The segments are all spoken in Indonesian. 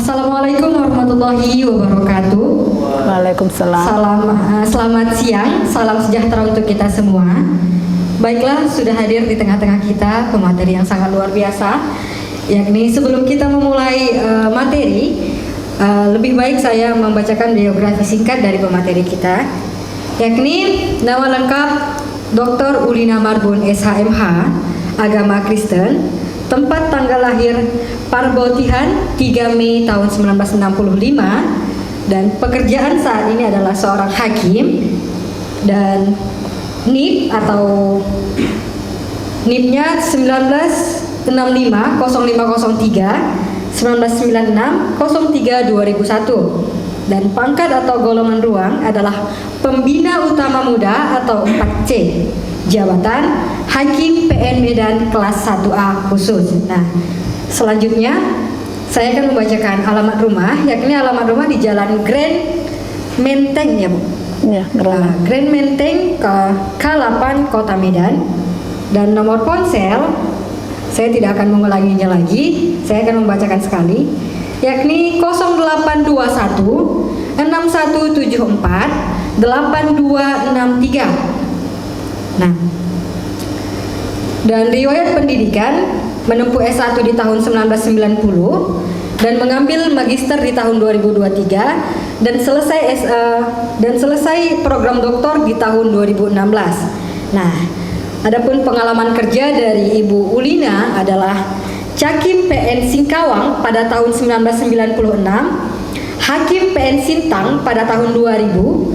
Assalamualaikum warahmatullahi wabarakatuh. Waalaikumsalam. Selamat siang, salam sejahtera untuk kita semua. Baiklah, sudah hadir di tengah-tengah kita pemateri yang sangat luar biasa. Yakni sebelum kita memulai materi, lebih baik saya membacakan biografi singkat dari pemateri kita. Yakni nama lengkap Dr. Ulina Marbun SHMH, agama Kristen, tempat tanggal lahir Parbotihan 3 Mei tahun 1965, dan pekerjaan saat ini adalah seorang hakim, dan NIP atau NIP-nya 1965 0503 1996 03 2001, dan pangkat atau golongan ruang adalah Pembina Utama Muda atau 4C, jabatan Hakim PN Medan kelas 1A khusus. Nah, selanjutnya saya akan membacakan alamat rumah, yakni alamat rumah di Jalan Grand Menteng ya Bu. Ya, Grand Menteng ke K8 Kota Medan, dan nomor ponsel saya tidak akan mengulanginya lagi, saya akan membacakan sekali, yakni 0821 6174 8263. Nah, dan riwayat pendidikan menempuh S1 di tahun 1990 dan mengambil magister di tahun 2023 dan selesai program doktor di tahun 2016. Nah, adapun pengalaman kerja dari Ibu Ulina adalah Cakim PN Singkawang pada tahun 1996, Hakim PN Sintang pada tahun 2000,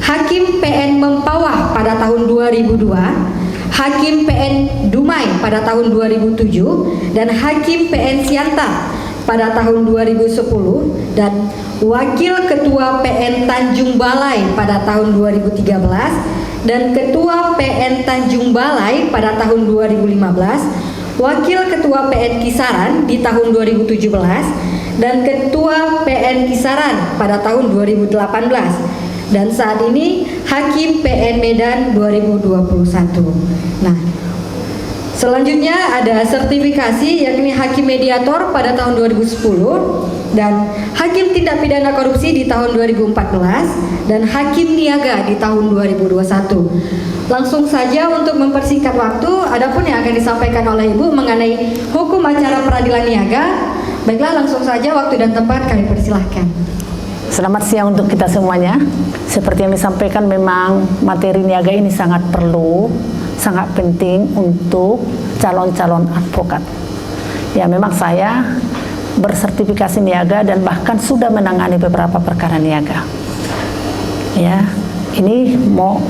Hakim PN Mempawah pada tahun 2002, Hakim PN Dumai pada tahun 2007, dan Hakim PN Siantar pada tahun 2010, dan Wakil Ketua PN Tanjung Balai pada tahun 2013, dan Ketua PN Tanjung Balai pada tahun 2015, Wakil Ketua PN Kisaran di tahun 2017, dan Ketua PN Kisaran pada tahun 2018, dan saat ini Hakim PN Medan 2021. Nah, selanjutnya ada sertifikasi, yakni Hakim Mediator pada tahun 2010, dan Hakim Tindak Pidana Korupsi di tahun 2014, dan Hakim Niaga di tahun 2021. Langsung saja untuk mempersingkat waktu, adapun yang akan disampaikan oleh Ibu mengenai hukum acara peradilan niaga. Baiklah, langsung saja waktu dan tempat kami persilahkan. Selamat siang untuk kita semuanya. Seperti yang disampaikan, memang materi niaga ini sangat perlu, sangat penting untuk calon-calon advokat. Ya, memang saya bersertifikasi niaga dan bahkan sudah menangani beberapa perkara niaga. Ya, ini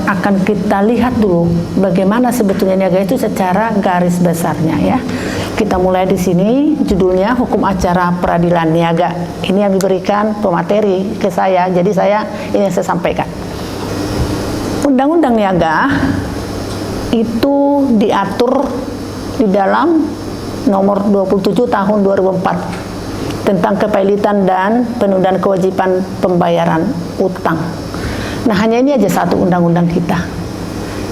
akan kita lihat dulu bagaimana sebetulnya niaga itu secara garis besarnya ya. Kita mulai di sini, judulnya Hukum Acara Peradilan Niaga. Ini yang diberikan pemateri ke saya, jadi ini yang saya sampaikan. Undang-Undang Niaga itu diatur di dalam nomor 27 tahun 2004 tentang kepilitan dan penundaan kewajiban pembayaran utang. Nah, hanya ini aja satu undang-undang kita.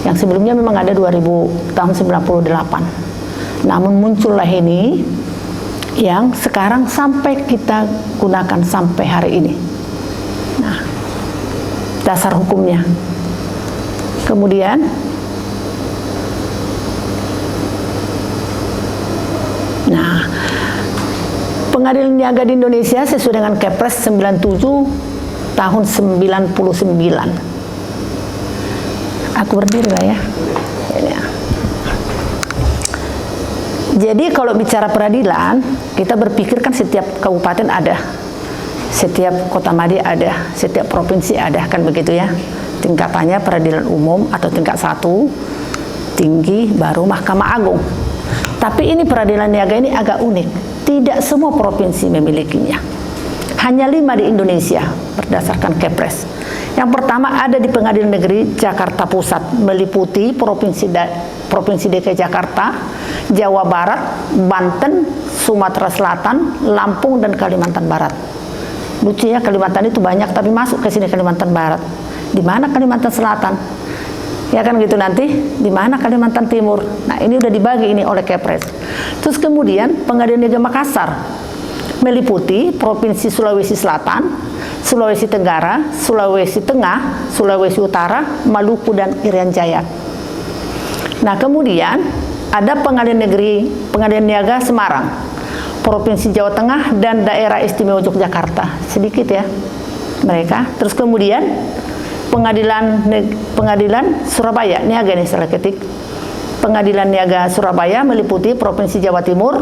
Yang sebelumnya memang ada tahun 98. Namun muncullah ini yang sekarang sampai kita gunakan sampai hari ini. Nah, dasar hukumnya. Kemudian Pengadilan Niaga di Indonesia sesuai dengan Kepres 97 tahun 99. Aku berdiri lah ya. Jadi kalau bicara peradilan, kita berpikir kan setiap kabupaten ada, setiap kota madi ada, setiap provinsi ada, kan begitu ya. Tingkatannya peradilan umum atau tingkat 1, tinggi, baru Mahkamah Agung. Tapi ini peradilan niaga ini agak unik. Tidak semua provinsi memilikinya. Hanya 5 di Indonesia berdasarkan Kepres. Yang pertama ada di Pengadilan Negeri Jakarta Pusat, meliputi Provinsi DKI Jakarta, Jawa Barat, Banten, Sumatera Selatan, Lampung, dan Kalimantan Barat. Lucunya Kalimantan itu banyak, tapi masuk ke sini Kalimantan Barat. Di mana Kalimantan Selatan? Ya kan gitu nanti, di mana Kalimantan Timur? Nah, ini udah dibagi ini oleh Kepres. Terus kemudian Pengadilan Negeri Makassar meliputi Provinsi Sulawesi Selatan, Sulawesi Tenggara, Sulawesi Tengah, Sulawesi Utara, Maluku, dan Irian Jaya. Nah, kemudian ada Pengadilan Niaga Semarang, Provinsi Jawa Tengah, dan Daerah Istimewa Yogyakarta. Sedikit ya mereka. Terus kemudian Pengadilan Surabaya, Niaga ini salah ketik. Pengadilan Niaga Surabaya meliputi Provinsi Jawa Timur,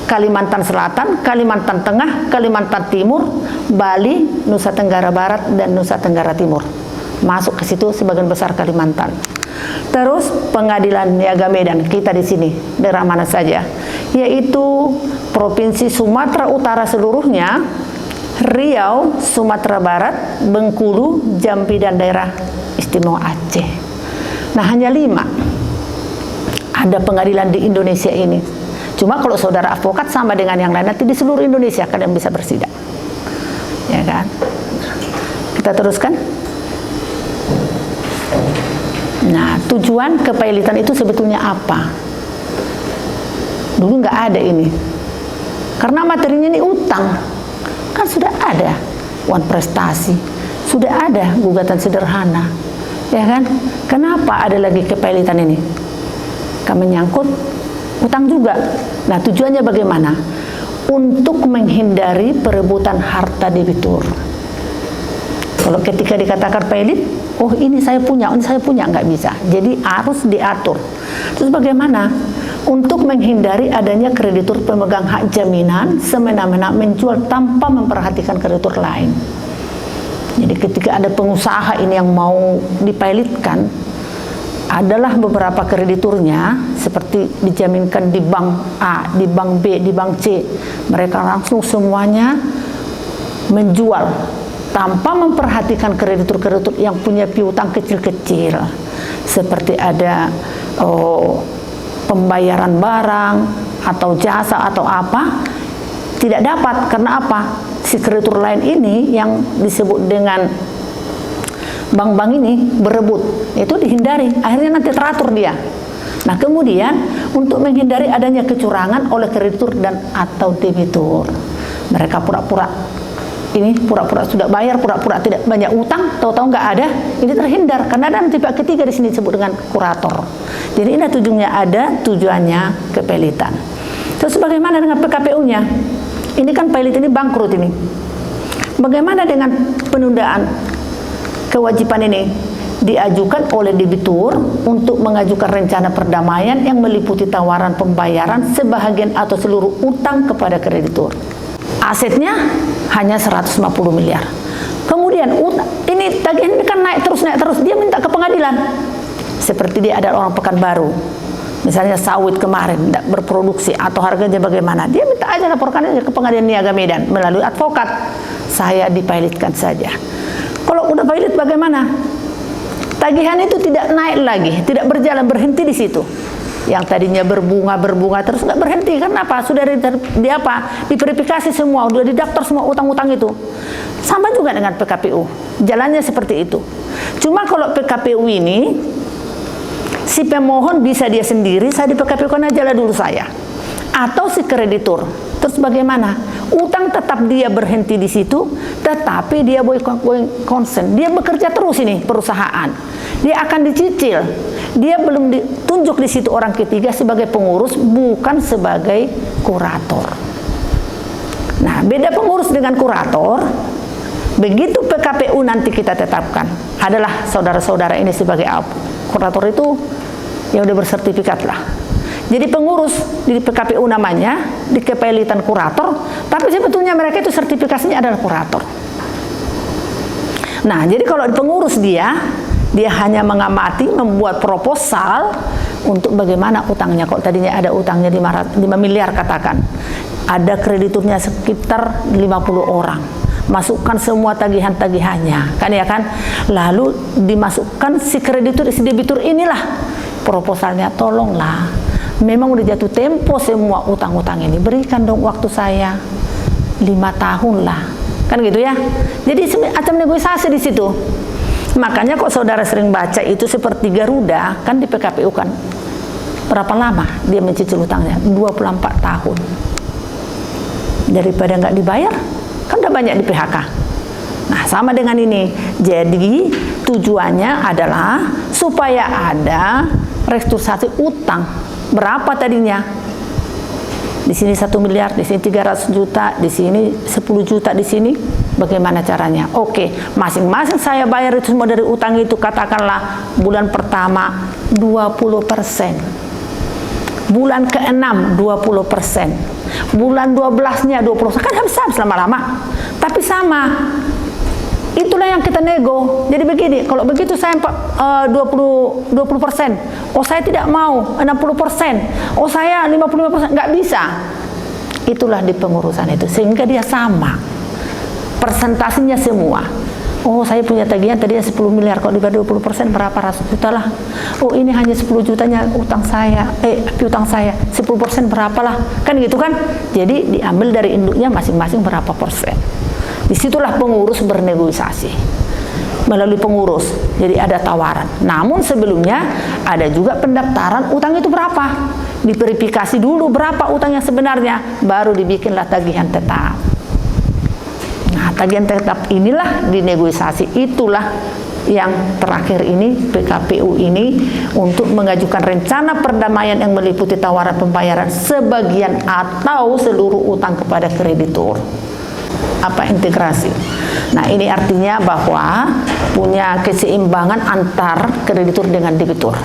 Kalimantan Selatan, Kalimantan Tengah, Kalimantan Timur, Bali, Nusa Tenggara Barat, dan Nusa Tenggara Timur. Masuk ke situ sebagian besar Kalimantan. Terus Pengadilan Niaga Medan, kita di sini, daerah mana saja? Yaitu Provinsi Sumatera Utara seluruhnya, Riau, Sumatera Barat, Bengkulu, Jambi, dan daerah Istimewa Aceh. Nah, hanya 5 ada pengadilan di Indonesia ini. Cuma kalau saudara advokat sama dengan yang lain, nanti di seluruh Indonesia kalian bisa bersidang, ya kan? Kita teruskan. Nah, tujuan kepailitan itu sebetulnya apa? Dulu nggak ada ini, karena materinya ini utang, kan sudah ada uang prestasi, sudah ada gugatan sederhana, ya kan? Kenapa ada lagi kepailitan ini? Kan menyangkut utang juga. Nah, tujuannya bagaimana? Untuk menghindari perebutan harta debitur. Kalau ketika dikatakan pailit, oh ini saya punya, nggak bisa. Jadi harus diatur. Terus bagaimana? Untuk menghindari adanya kreditur pemegang hak jaminan semena-mena menjual tanpa memperhatikan kreditur lain. Jadi ketika ada pengusaha ini yang mau dipailitkan, adalah beberapa krediturnya seperti dijaminkan di bank A, di bank B, di bank C. Mereka langsung semuanya menjual tanpa memperhatikan kreditur-kreditur yang punya piutang kecil-kecil. Seperti ada pembayaran barang atau jasa atau apa, tidak dapat. Karena apa? Si kreditur lain ini yang disebut dengan bank-bank ini berebut, itu dihindari, akhirnya nanti teratur dia. Nah, kemudian untuk menghindari adanya kecurangan oleh kreditur dan atau debitur, mereka pura-pura sudah bayar, pura-pura tidak banyak utang, tahu-tahu nggak ada, ini terhindar karena ada pihak ketiga di sini disebut dengan kurator. Jadi ini tujuannya kepailitan. Terus bagaimana dengan PKPU-nya? Ini kan pailit ini bangkrut ini. Bagaimana dengan penundaan? Kewajiban ini diajukan oleh debitur untuk mengajukan rencana perdamaian yang meliputi tawaran pembayaran sebahagian atau seluruh utang kepada kreditur. Asetnya hanya 150 miliar. Kemudian ini tagihan ini kan naik terus, dia minta ke pengadilan. Seperti dia ada orang Pekanbaru, misalnya sawit kemarin tidak berproduksi atau harganya bagaimana, dia minta aja laporkan aja ke Pengadilan Niaga Medan melalui advokat. Saya dipailitkan saja. Kalau udah pailit bagaimana? Tagihan itu tidak naik lagi, tidak berjalan, berhenti di situ. Yang tadinya berbunga terus nggak berhenti. Karena apa? Sudah diverifikasi semua, sudah didaftar semua utang-utang itu. Sama juga dengan PKPU, jalannya seperti itu. Cuma kalau PKPU ini, si pemohon bisa dia sendiri, saya di PKPU kan aja lah dulu saya, atau si kreditur. Terus bagaimana? Utang tetap dia berhenti di situ, tetapi dia boleh konsen. Dia bekerja terus ini perusahaan. Dia akan dicicil. Dia belum ditunjuk di situ orang ketiga sebagai pengurus, bukan sebagai kurator. Nah, beda pengurus dengan kurator. Begitu PKPU nanti kita tetapkan, adalah saudara-saudara ini sebagai kurator itu ya udah bersertifikat lah. Jadi pengurus di PKPU namanya, di kepailitan kurator, tapi sebetulnya mereka itu sertifikasinya adalah kurator. Nah, jadi kalau pengurus dia hanya mengamati, membuat proposal untuk bagaimana utangnya. Kalau tadinya ada utangnya 5 miliar katakan, ada krediturnya sekitar 50 orang. Masukkan semua tagihan-tagihannya, kan ya kan? Lalu dimasukkan si kreditur, si debitur inilah proposalnya, tolonglah. Memang udah jatuh tempo semua utang-utang ini, berikan dong waktu saya 5 tahun lah, kan gitu ya. Jadi semacam negosiasi di situ. Makanya kok saudara sering baca itu seperti Garuda, kan di PKPU kan berapa lama dia mencicil utangnya? 24 tahun. Daripada nggak dibayar, kan udah banyak di PHK. Nah, sama dengan ini. Jadi tujuannya adalah supaya ada restrukturisasi utang. Berapa tadinya? Di sini 1 miliar, di sini 300 juta, di sini 10 juta, di sini. Bagaimana caranya? Oke, masing-masing saya bayar itu semua dari utang itu, katakanlah bulan pertama 20%. Bulan ke-6 20%. Bulan 12-nya 20%. Kan habis lama-lama. Tapi sama. Itulah yang kita nego. Jadi begini, kalau begitu saya 20%. Oh, saya tidak mau 60%. Oh, saya 55%. Nggak bisa. Itulah di pengurusan itu. Sehingga dia sama. Persentasinya semua. Oh, saya punya tagihan tadinya 10 miliar, kalau dibagi 20% berapa ratus juta lah. Oh, ini hanya 10 jutanya utang saya, piutang saya, 10% berapalah. Kan gitu kan? Jadi diambil dari induknya masing-masing berapa persen. Disitulah pengurus bernegosiasi melalui pengurus. Jadi ada tawaran. Namun sebelumnya ada juga pendaftaran utang itu berapa. Diverifikasi dulu berapa utang yang sebenarnya, baru dibikinlah tagihan tetap. Nah, tagihan tetap inilah dinegosiasi. Itulah yang terakhir ini, PKPU ini untuk mengajukan rencana perdamaian yang meliputi tawaran pembayaran sebagian atau seluruh utang kepada kreditur. Apa integrasi? Nah, ini artinya bahwa punya keseimbangan antar kreditur dengan debitur.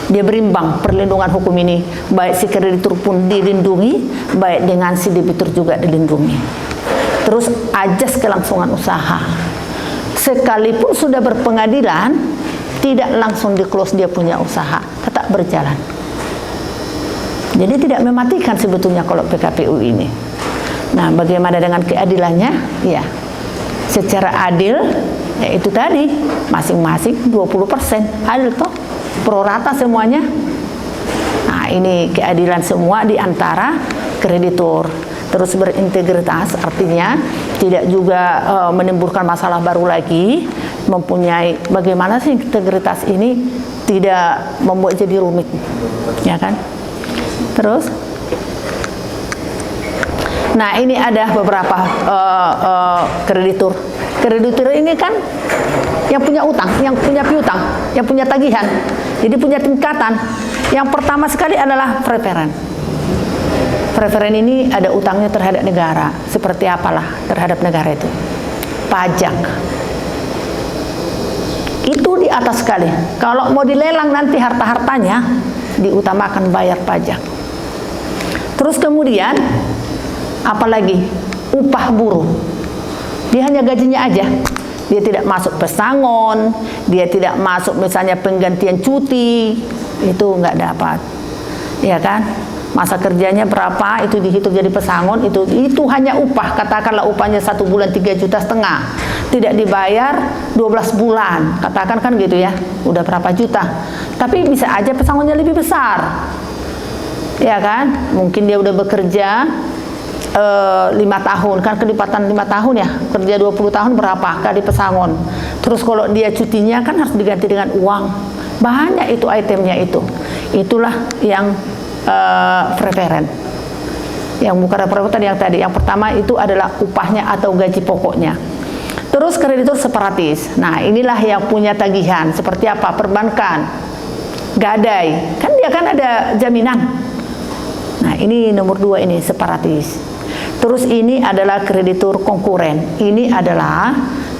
Dia berimbang perlindungan hukum ini, baik si kreditur pun dilindungi, baik dengan si debitur juga dilindungi. Terus ajas kelangsungan usaha. Sekalipun sudah berpengadilan, tidak langsung di-close dia punya usaha, tetap berjalan. Jadi tidak mematikan sebetulnya kalau PKPU ini. Nah, bagaimana dengan keadilannya? Ya, secara adil, ya itu tadi, masing-masing 20%. Adil toh, pro rata semuanya. Nah, ini keadilan semua di antara kreditur. Terus berintegritas, artinya tidak juga menimbulkan masalah baru lagi, mempunyai bagaimana sih integritas ini tidak membuat jadi rumit, ya kan? Terus, nah ini ada beberapa kreditur. Kreditur ini kan yang punya utang, yang punya piutang, yang punya tagihan. Jadi punya tingkatan. Yang pertama sekali adalah preferen. Preferen ini ada utangnya terhadap negara. Seperti apalah terhadap negara itu? Pajak. Itu di atas sekali. Kalau mau dilelang nanti harta-hartanya, diutamakan bayar pajak. Terus kemudian, apalagi? Upah buruh. Dia hanya gajinya aja. Dia tidak masuk pesangon, dia tidak masuk misalnya penggantian cuti, itu nggak dapat. Ya kan? Masa kerjanya berapa itu dihitung jadi pesangon, itu hanya upah, katakanlah upahnya 1 bulan 3,5 juta, tidak dibayar 12 bulan, katakan kan gitu ya, udah berapa juta. Tapi bisa aja pesangonnya lebih besar, ya kan? Mungkin dia udah bekerja 5 tahun, kan kelipatan 5 tahun ya, kerja 20 tahun berapa kali pesangon. Terus kalau dia cutinya kan harus diganti dengan uang, banyak itu itemnya itu. Itulah yang preferen. Yang bukan preferen yang tadi. Yang pertama itu adalah upahnya atau gaji pokoknya. Terus kreditur separatis. Nah, inilah yang punya tagihan. Seperti apa? Perbankan, gadai. Kan dia kan ada jaminan. Nah, ini nomor 2 ini separatis. Terus ini adalah kreditur konkuren. Ini adalah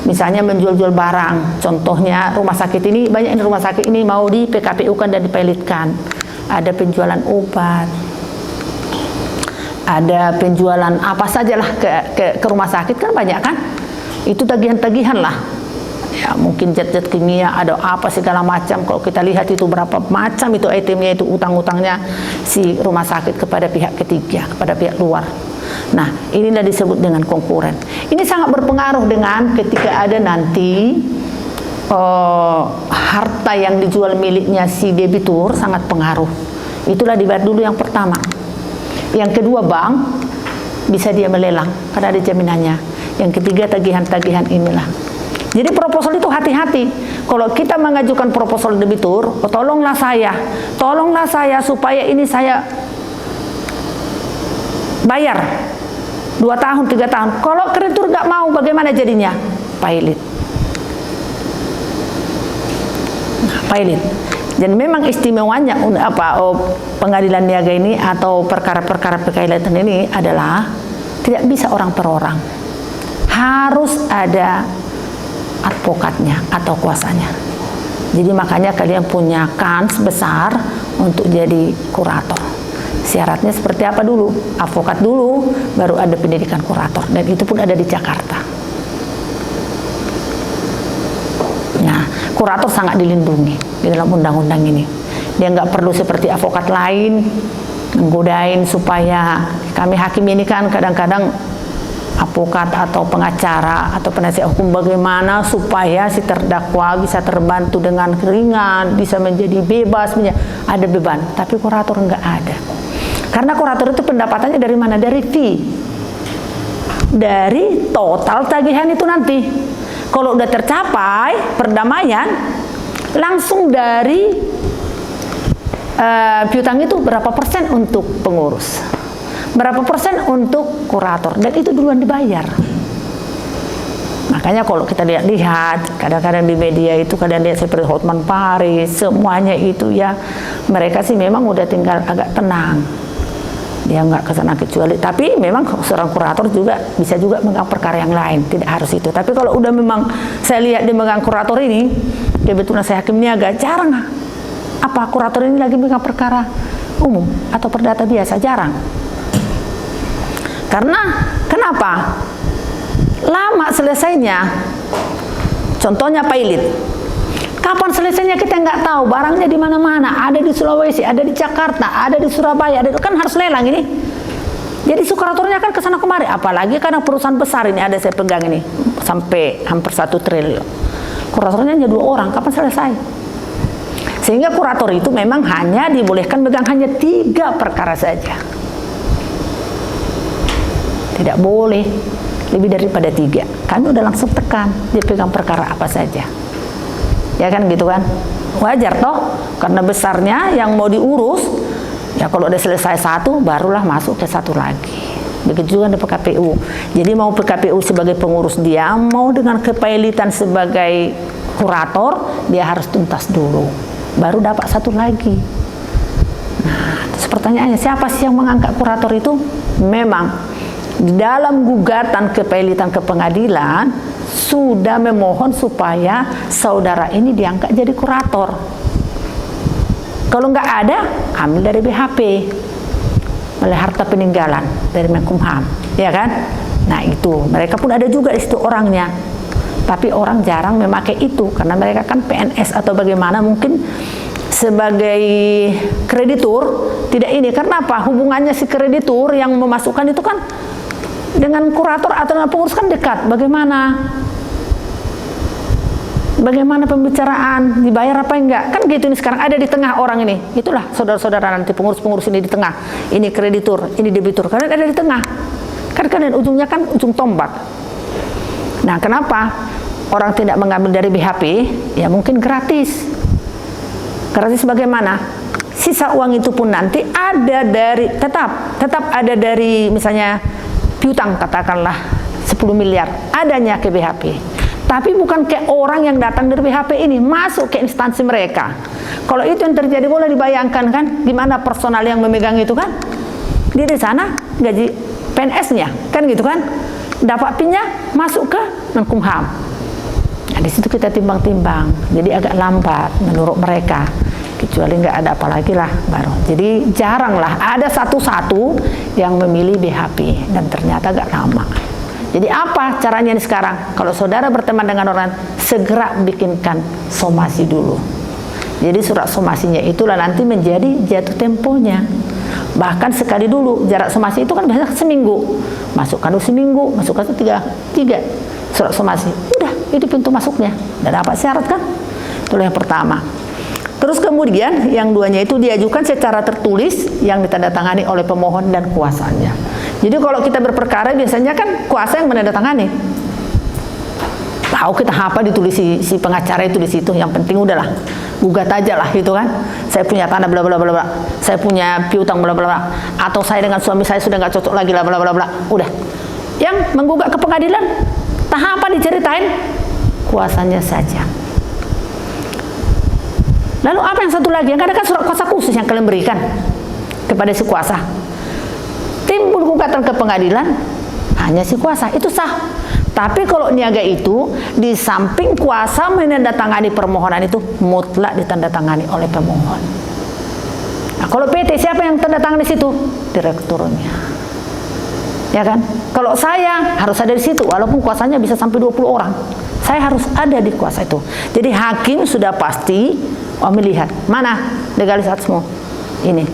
misalnya menjual-jual barang. Contohnya rumah sakit ini, banyak rumah sakit ini mau di PKPU-kan dan dipilotkan. Ada penjualan obat, ada penjualan apa sajalah ke rumah sakit kan banyak kan, itu tagihan-tagihan lah ya, mungkin zat-zat kimia, ada apa segala macam. Kalau kita lihat itu berapa macam itu itemnya, itu utang-utangnya si rumah sakit kepada pihak ketiga, kepada pihak luar. Nah, inilah disebut dengan konkuren. Ini sangat berpengaruh dengan ketika ada nanti harta yang dijual miliknya si debitur, sangat pengaruh. Itulah dibayar dulu yang pertama. Yang kedua, bank bisa dia melelang karena ada jaminannya. Yang ketiga, tagihan-tagihan inilah. Jadi proposal itu hati-hati. Kalau kita mengajukan proposal debitur, oh, tolonglah saya supaya ini saya bayar. 2 tahun, 3 tahun. Kalau kreditur nggak mau, bagaimana jadinya? Pilot. Pilot. Dan memang istimewanya pengadilan niaga ini atau perkara-perkara pekaitan ini adalah tidak bisa orang per orang. Harus ada advokatnya atau kuasanya. Jadi makanya kalian punya kans besar untuk jadi kurator. Syaratnya seperti apa dulu? Advokat dulu, baru ada pendidikan kurator, dan itu pun ada di Jakarta. Nah, kurator sangat dilindungi di dalam undang-undang ini. Dia nggak perlu seperti advokat lain menggodain supaya kami hakim ini kan kadang-kadang advokat atau pengacara atau penasihat hukum bagaimana supaya si terdakwa bisa terbantu dengan ringan, bisa menjadi bebas, ada beban. Tapi kurator nggak ada. Karena kurator itu pendapatannya dari mana? Dari fee. Dari total tagihan itu nanti. Kalau udah tercapai perdamaian, langsung dari piutang itu berapa persen untuk pengurus, berapa persen untuk kurator, dan itu duluan dibayar. Makanya kalau kita lihat kadang-kadang di media itu kadang lihat seperti Hotman Paris, semuanya itu ya mereka sih memang udah tinggal agak tenang. Dia nggak kesana kecuali, tapi memang seorang kurator juga bisa juga megang perkara yang lain, tidak harus itu. Tapi kalau udah memang saya lihat dia megang kurator ini, kebetulan saya hakim niaga, jarang kurator ini lagi megang perkara umum atau perdata biasa, jarang. Karena kenapa? Lama selesainya. Contohnya pilot. Kapan selesainya kita nggak tahu, barangnya di mana-mana, ada di Sulawesi, ada di Jakarta, ada di Surabaya, kan harus lelang ini. Jadi kuratornya kan kesana kemari, apalagi karena perusahaan besar ini ada saya pegang ini sampai hampir 1 triliun. Kuratornya hanya 2 orang, kapan selesai? Sehingga kurator itu memang hanya dibolehkan megang hanya 3 perkara saja. Tidak boleh lebih daripada 3. Kami udah langsung tekan dia pegang perkara apa saja. Ya kan gitu kan, wajar toh, karena besarnya yang mau diurus ya kalau udah selesai 1 barulah masuk ke 1 lagi. Begitu juga di PKPU. Jadi mau PKPU sebagai pengurus dia, mau dengan kepailitan sebagai kurator, dia harus tuntas dulu, baru dapat 1 lagi. Nah, terus pertanyaannya, siapa sih yang mengangkat kurator itu? Memang di dalam gugatan kepailitan ke pengadilan sudah memohon supaya saudara ini diangkat jadi kurator. Kalau nggak ada, ambil dari BHP, oleh harta peninggalan dari Menkumham, ya kan? Nah itu, mereka pun ada juga di situ orangnya. Tapi orang jarang memakai itu karena mereka kan PNS atau bagaimana, mungkin sebagai kreditur tidak ini. Karena apa? Hubungannya si kreditur yang memasukkan itu kan dengan kurator atau dengan pengurus kan dekat. Bagaimana pembicaraan, dibayar apa enggak, kan gitu. Ini sekarang ada di tengah orang ini, itulah saudara-saudara nanti pengurus-pengurus ini di tengah, ini kreditur, ini debitur, kalian ada di tengah kan, kalian ujungnya kan ujung tombak. Nah kenapa orang tidak mengambil dari BHP? Ya mungkin gratis bagaimana, sisa uang itu pun nanti ada dari tetap ada dari misalnya piutang katakanlah 10 miliar adanya ke BHP. Tapi bukan ke orang yang datang dari BHP ini, masuk ke instansi mereka. Kalau itu yang terjadi, boleh dibayangkan kan, di mana personal yang memegang itu kan? Dia di sana gaji PNS-nya, kan gitu kan? Dapat PIN-nya masuk ke Menkumham. Nah, di situ kita timbang-timbang. Jadi agak lambat menurut mereka. Kecuali nggak ada apa lagi lah baru. Jadi jarang lah ada satu-satu yang memilih BHP dan ternyata agak lama. Jadi apa caranya nih sekarang? Kalau saudara berteman dengan orang, segera bikinkan somasi dulu. Jadi surat somasinya itulah nanti menjadi jatuh temponya. Bahkan sekali dulu, jarak somasi itu kan biasanya seminggu. Masukkan dulu seminggu, masukkan tiga surat somasi. Udah, itu pintu masuknya. Dan dapat syarat kan? Itulah yang pertama. Terus kemudian yang 2-nya itu diajukan secara tertulis yang ditandatangani oleh pemohon dan kuasanya. Jadi kalau kita berperkara biasanya kan kuasa yang menandatangani. tahu kita apa ditulis si pengacara itu di situ. Yang penting udahlah gugat aja lah gitu kan. Saya punya tanah bla bla bla bla, saya punya piutang bla bla bla, atau saya dengan suami saya sudah nggak cocok lagi bla bla bla bla. Udah. Yang menggugat ke pengadilan, tahapan diceritain, kuasanya saja. Lalu apa yang satu lagi? Yang ada kan surat kuasa khusus yang kalian berikan kepada si kuasa. Timbul gugatan ke pengadilan, hanya si kuasa, itu sah. Tapi kalau niaga itu, di samping kuasa menandatangani permohonan itu, mutlak ditandatangani oleh pemohon. Nah, kalau PT, siapa yang tanda tangan di situ? Direkturnya. Ya kan? Kalau saya harus ada di situ, walaupun kuasanya bisa sampai 20 orang. Saya harus ada di kuasa itu. Jadi hakim sudah pasti melihat, mana legalisasimu? Ini.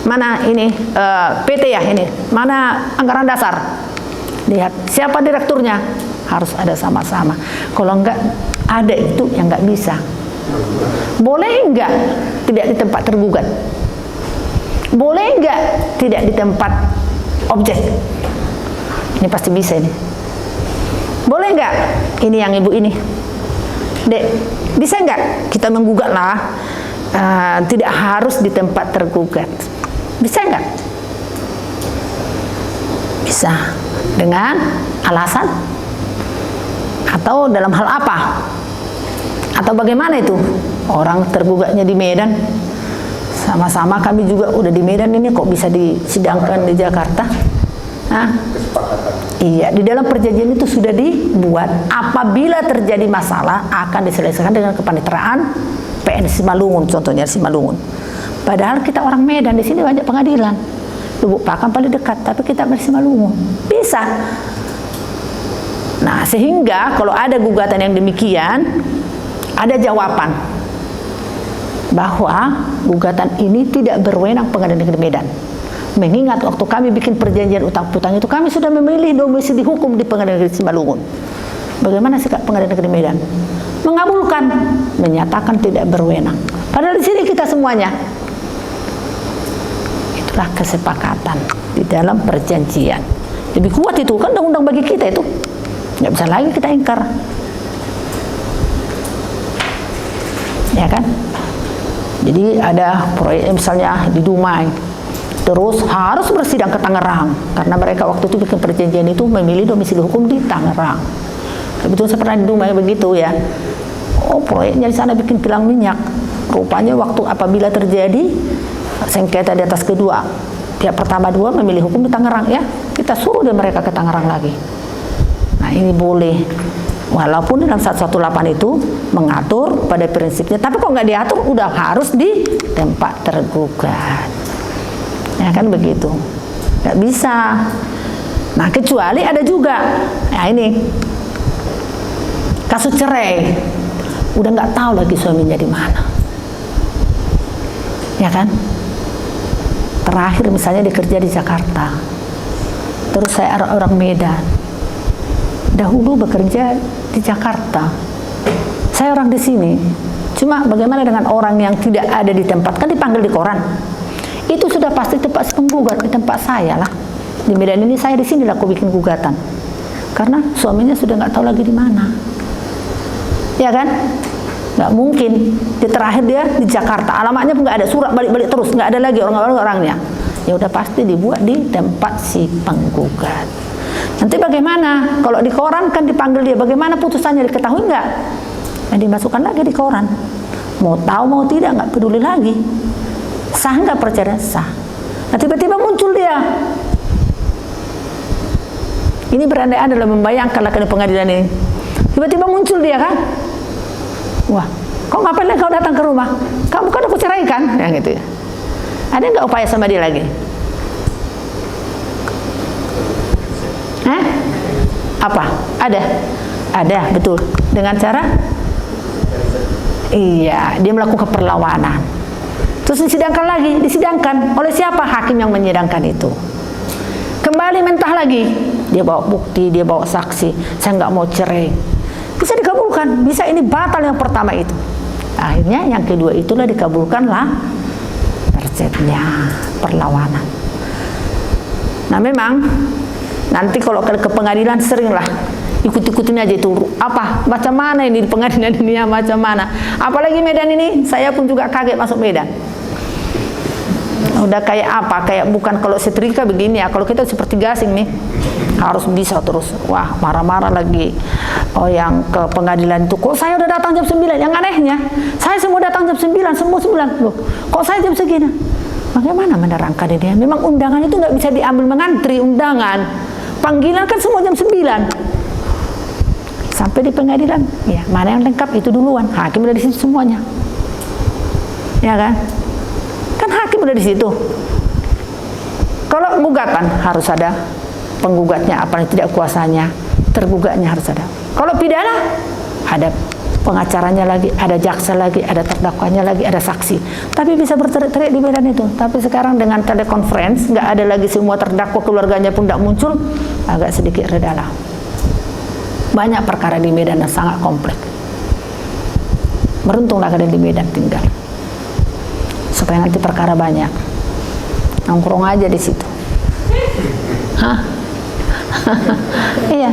Mana ini PT ya ini, mana anggaran dasar, lihat siapa direkturnya, harus ada sama-sama. Kalau enggak ada itu yang enggak bisa. Boleh enggak tidak di tempat tergugat? Boleh enggak tidak di tempat objek? Ini pasti bisa ini. Boleh enggak ini yang ibu ini, Dek, bisa enggak kita menggugat lah, tidak harus di tempat tergugat? Bisa enggak? Bisa. Dengan alasan? Atau dalam hal apa? Atau bagaimana itu? Orang tergugatnya di Medan, sama-sama kami juga udah di Medan, ini kok bisa disidangkan di Jakarta? Nah, iya, di dalam perjanjian itu sudah dibuat apabila terjadi masalah akan diselesaikan dengan kepaniteraan PN Simalungun, contohnya Simalungun. Padahal kita orang Medan, di sini banyak pengadilan. Lubuk Pakam paling dekat, tapi kita masih Simalungun. Bisa. Nah, sehingga kalau ada gugatan yang demikian, ada jawaban bahwa gugatan ini tidak berwenang Pengadilan Negeri Medan. Mengingat waktu kami bikin perjanjian utang piutang itu, kami sudah memilih domisili hukum di Pengadilan Negeri Simalungun. Bagaimana sikap Pengadilan Negeri Medan? Mengabulkan, menyatakan tidak berwenang. Padahal di sini kita semuanya. Itulah kesepakatan di dalam perjanjian. Lebih kuat itu, kan undang-undang bagi kita itu. Nggak bisa lagi kita ingkar. Ya kan? Jadi ada proyek misalnya di Dumai, terus harus bersidang ke Tangerang karena mereka waktu itu bikin perjanjian itu memilih domisili hukum di Tangerang. Kebetulan saya pernah di Dumai begitu ya. Oh, proyeknya di sana bikin kilang minyak. Rupanya waktu apabila terjadi sengketa di atas kedua, pihak pertama dua memilih hukum di Tangerang ya, kita suruh dia mereka ke Tangerang lagi. Nah, ini boleh. Walaupun dalam 118 itu mengatur pada prinsipnya, tapi kok nggak diatur, udah harus di tempat tergugat. Ya kan begitu. Nggak bisa. Nah, kecuali ada juga. Nah, ini kasus cerai. Udah nggak tahu lagi suaminya di mana. Ya kan? Terakhir misalnya dia kerja di Jakarta. Terus saya orang Medan. Dahulu bekerja di Jakarta. Saya orang di sini. Cuma bagaimana dengan orang yang tidak ada di tempat, kan dipanggil di koran. Itu sudah pasti tempat penggugat, di tempat saya lah. Di Medan ini saya di sini lah aku bikin gugatan. Karena suaminya sudah nggak tahu lagi di mana. Ya kan? Nggak mungkin. Di terakhir dia di Jakarta, alamatnya pun nggak ada, surat balik-balik terus, nggak ada lagi orangnya. Ya udah pasti dibuat di tempat si penggugat. Nanti bagaimana? Kalau di koran kan dipanggil dia, bagaimana putusannya diketahui nggak? Dan dimasukkan lagi di koran. Mau tahu mau tidak nggak peduli lagi. Sah nggak perceraian? Sah. Nah tiba-tiba muncul dia. Ini berandai-andai dalam membayangkan di pengadilan ini. Tiba-tiba muncul dia kan? Wah, kok ngapain lagi kau datang ke rumah? Kamu kan aku ceraikan, yang gitu ya. Ada nggak upaya sama dia lagi? Apa? Ada, betul. Dengan cara? Iya, dia melakukan perlawanan. Terus disidangkan lagi, disidangkan oleh siapa? Hakim yang menyidangkan itu. Kembali mentah lagi, dia bawa bukti, dia bawa saksi. Saya nggak mau cerai. Bisa dikabulkan, bisa ini batal yang pertama itu. Akhirnya yang kedua itulah dikabulkanlah percetnya, perlawanan. Nah memang nanti kalau ke pengadilan seringlah ikut-ikutin aja itu apa macam mana ini pengadilan ini ya, macam mana. Apalagi Medan ini, saya pun juga kaget masuk Medan. Udah kayak apa, kayak bukan kalau setrika begini ya, kalau kita seperti gasing nih harus bisa terus, wah marah-marah lagi. Oh yang ke pengadilan itu, kok saya udah datang jam 9, yang anehnya saya semua datang jam 9, semua 9 loh, kok saya jam segini. Bagaimana menerangkan ini ya? Memang undangan itu nggak bisa diambil mengantri undangan, panggilan kan semua jam 9. Sampai di pengadilan, ya mana yang lengkap itu duluan, hakim udah di situ semuanya, ya kan? Kan hakim udah di situ. Kalau gugatan harus ada penggugatnya, apa yang tidak kuasanya, tergugatnya harus ada. Kalau pidana ada pengacaranya lagi, ada jaksa lagi, ada terdakwanya lagi, ada saksi. Tapi bisa berteriak-teriak di Medan itu. Tapi sekarang dengan telekonferensi, nggak ada lagi semua terdakwa, keluarganya pun tidak muncul, agak sedikit redalah. Banyak perkara di Medan yang sangat kompleks. Beruntunglah kalian di Medan tinggal, supaya nanti perkara banyak. Nongkrong aja di situ. Hah? Iya,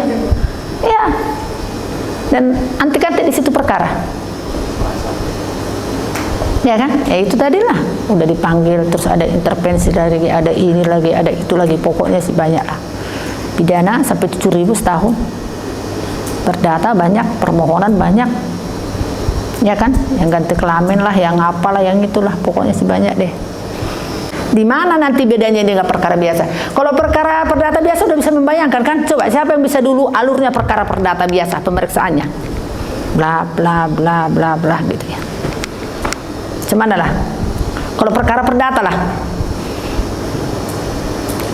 iya. Dan antik-antik di situ perkara. Ya kan? Ya itu tadilah. Udah dipanggil, terus ada intervensi lagi, ada ini lagi, ada itu lagi. Pokoknya sih banyak lah. Pidana sampai 7.000 setahun. Perdata banyak, permohonan banyak. Ya kan? Yang ganti kelamin lah, yang apalah, yang itulah. Pokoknya sih banyak deh. Di mana nanti bedanya dengan perkara biasa? Kalau perkara perdata biasa udah bisa membayangkan kan? Coba siapa yang bisa dulu alurnya perkara perdata biasa pemeriksaannya? Bla bla bla bla bla gitu ya. Cuman lah. Kalau perkara perdata lah.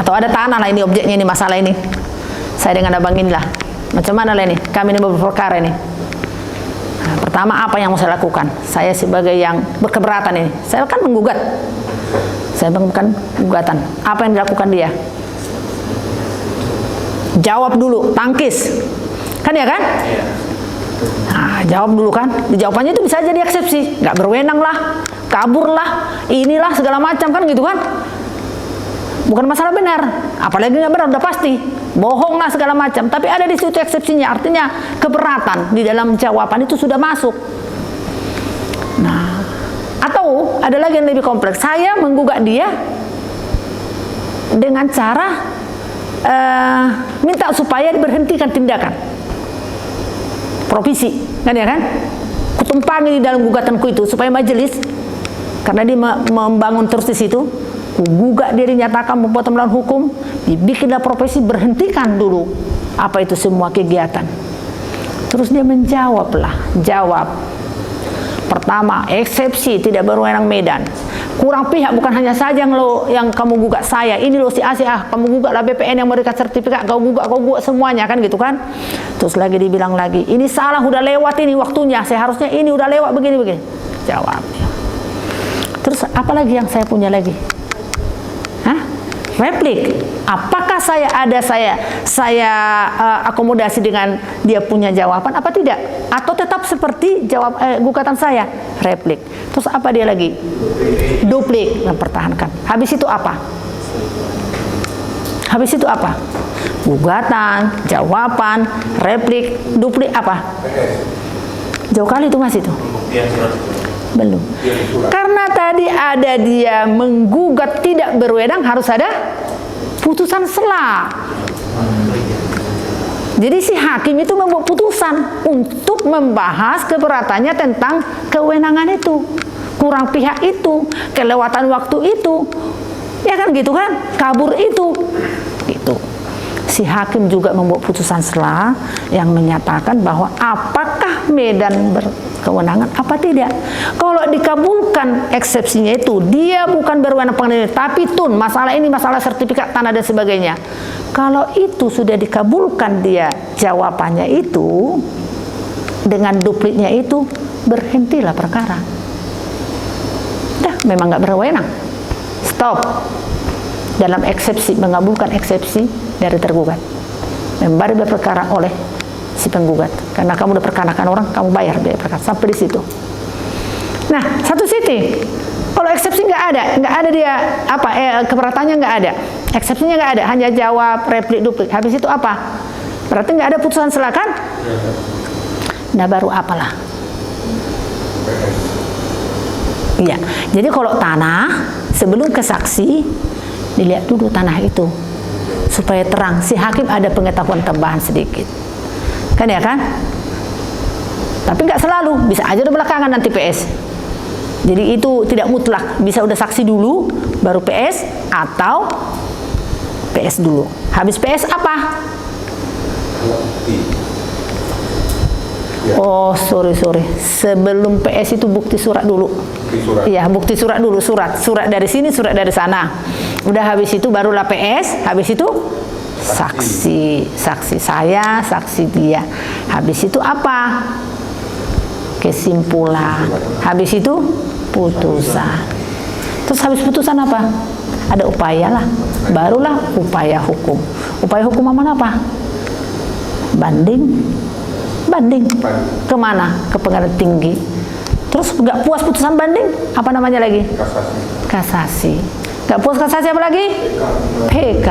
Atau ada tanah lah ini objeknya ini masalah ini. Saya dengan abang inilah. Macam mana lah ini? Kami ini berperkara ini. Nah, pertama apa yang mau saya lakukan? Saya sebagai yang berkeberatan ini. Saya kan menggugat. Saya bangunkan gugatan. Apa yang dilakukan dia? Jawab dulu, tangkis. Kan ya kan? Nah, jawab dulu kan. Jawabannya itu bisa jadi eksepsi. Nggak berwenang lah, kabur lah, inilah segala macam kan gitu kan. Bukan masalah benar. Apalagi nggak benar, udah pasti. Bohong lah segala macam. Tapi ada di situ eksepsinya. Artinya keberatan di dalam jawaban itu sudah masuk. Nah, atau ada lagi yang lebih kompleks. Saya menggugat dia dengan cara minta supaya diberhentikan tindakan provisi, kan ya kan? Kutumpangi di dalam gugatanku itu supaya majelis, karena dia membangun terus di situ, gugat dia dinyatakan membuat melawan hukum, dibikinlah profesi, berhentikan dulu apa itu semua kegiatan. Terus dia jawab. Pertama, eksepsi tidak berwenang Medan. Kurang pihak bukan hanya saja yang kamu gugat saya. Ini loh si A, kamu gugatlah BPN yang memberikan sertifikat, kau gugat semuanya kan gitu kan. Terus lagi dibilang lagi, ini salah, udah lewat ini waktunya. Seharusnya ini udah lewat begini. Jawab. Terus apalagi yang saya punya lagi? Hah? Replik. Apakah saya akomodasi dengan dia punya jawaban apa tidak? Atau tetap seperti gugatan saya? Replik. Terus apa dia lagi? Duplik, mempertahankan. Habis itu apa? Gugatan, jawaban, replik, duplik apa? Jauh kali itu Mas itu. Belum. Karena tadi ada dia menggugat tidak berwenang, harus ada putusan sela. Jadi si hakim itu membuat putusan untuk membahas keberatannya tentang kewenangan itu, kurang pihak itu, kelewatan waktu itu, ya kan gitu kan, kabur itu, gitu. Si hakim juga membuat putusan sela yang menyatakan bahwa apakah Medan berkewenangan apa tidak. Kalau dikabulkan eksepsinya itu, dia bukan berwenang pengadilan, tapi masalah ini masalah sertifikat tanah dan sebagainya. Kalau itu sudah dikabulkan dia jawabannya itu dengan dupliknya itu, berhentilah perkara. Dah, memang nggak berwenang. Stop. Dalam eksepsi, mengabulkan eksepsi dari tergugat, membayar biaya perkara oleh si penggugat, karena kamu udah perkarakan orang, kamu bayar biaya perkara sampai di situ. Nah, satu sisi, kalau eksepsi nggak ada dia keberatannya nggak ada, eksepsinya nggak ada, hanya jawab, replik, duplik. Habis itu apa? Berarti nggak ada putusan sela kan? Nah baru apalah? Iya. Jadi kalau tanah sebelum ke saksi dilihat dulu tanah itu supaya terang. Si hakim ada pengetahuan tambahan sedikit, kan ya kan? Tapi nggak selalu, bisa aja udah belakangan nanti PS. Jadi itu tidak mutlak, bisa udah saksi dulu, baru PS atau PS dulu. Habis PS apa? Oh sorry, sebelum PS itu bukti surat dulu. Iya bukti surat dulu, surat dari sini, surat dari sana. Udah habis itu barulah PS, habis itu saksi saya, saksi dia. Habis itu apa? Kesimpulan. Habis itu putusan. Terus habis putusan apa? Ada upaya lah, barulah upaya hukum. Upaya hukum apa? Banding. Kemana? Ke pengadilan tinggi. Terus nggak puas putusan banding, apa namanya lagi? Kasasi. Nggak puas kasasi apa lagi? PK.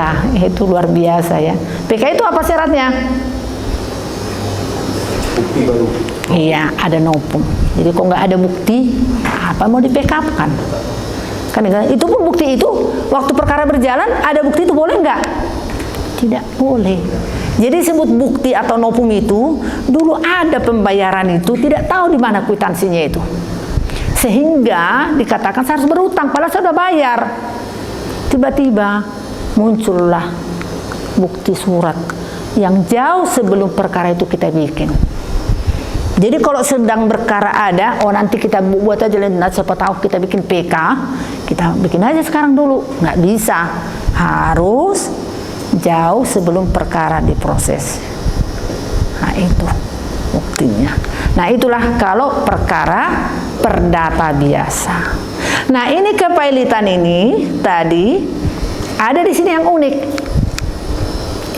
Itu luar biasa ya. PK itu apa syaratnya? Bukti baru. Iya, ada novum. Jadi kok nggak ada bukti, apa mau di PK kan? Itu pun bukti itu waktu perkara berjalan ada bukti itu boleh nggak? Tidak boleh. Jadi sebut bukti atau novum itu dulu ada pembayaran itu tidak tahu di mana kwitansinya itu, sehingga dikatakan saya harus berutang padahal saya sudah bayar. Tiba-tiba muncullah bukti surat yang jauh sebelum perkara itu kita bikin. Jadi kalau sedang perkara ada, oh nanti kita buat aja siapa tahu kita bikin PK, kita bikin aja sekarang dulu. Nggak bisa, harus jauh sebelum perkara diproses. Nah itu buktinya. Nah itulah kalau perkara perdata biasa. Nah ini kepailitan ini tadi ada di sini yang unik,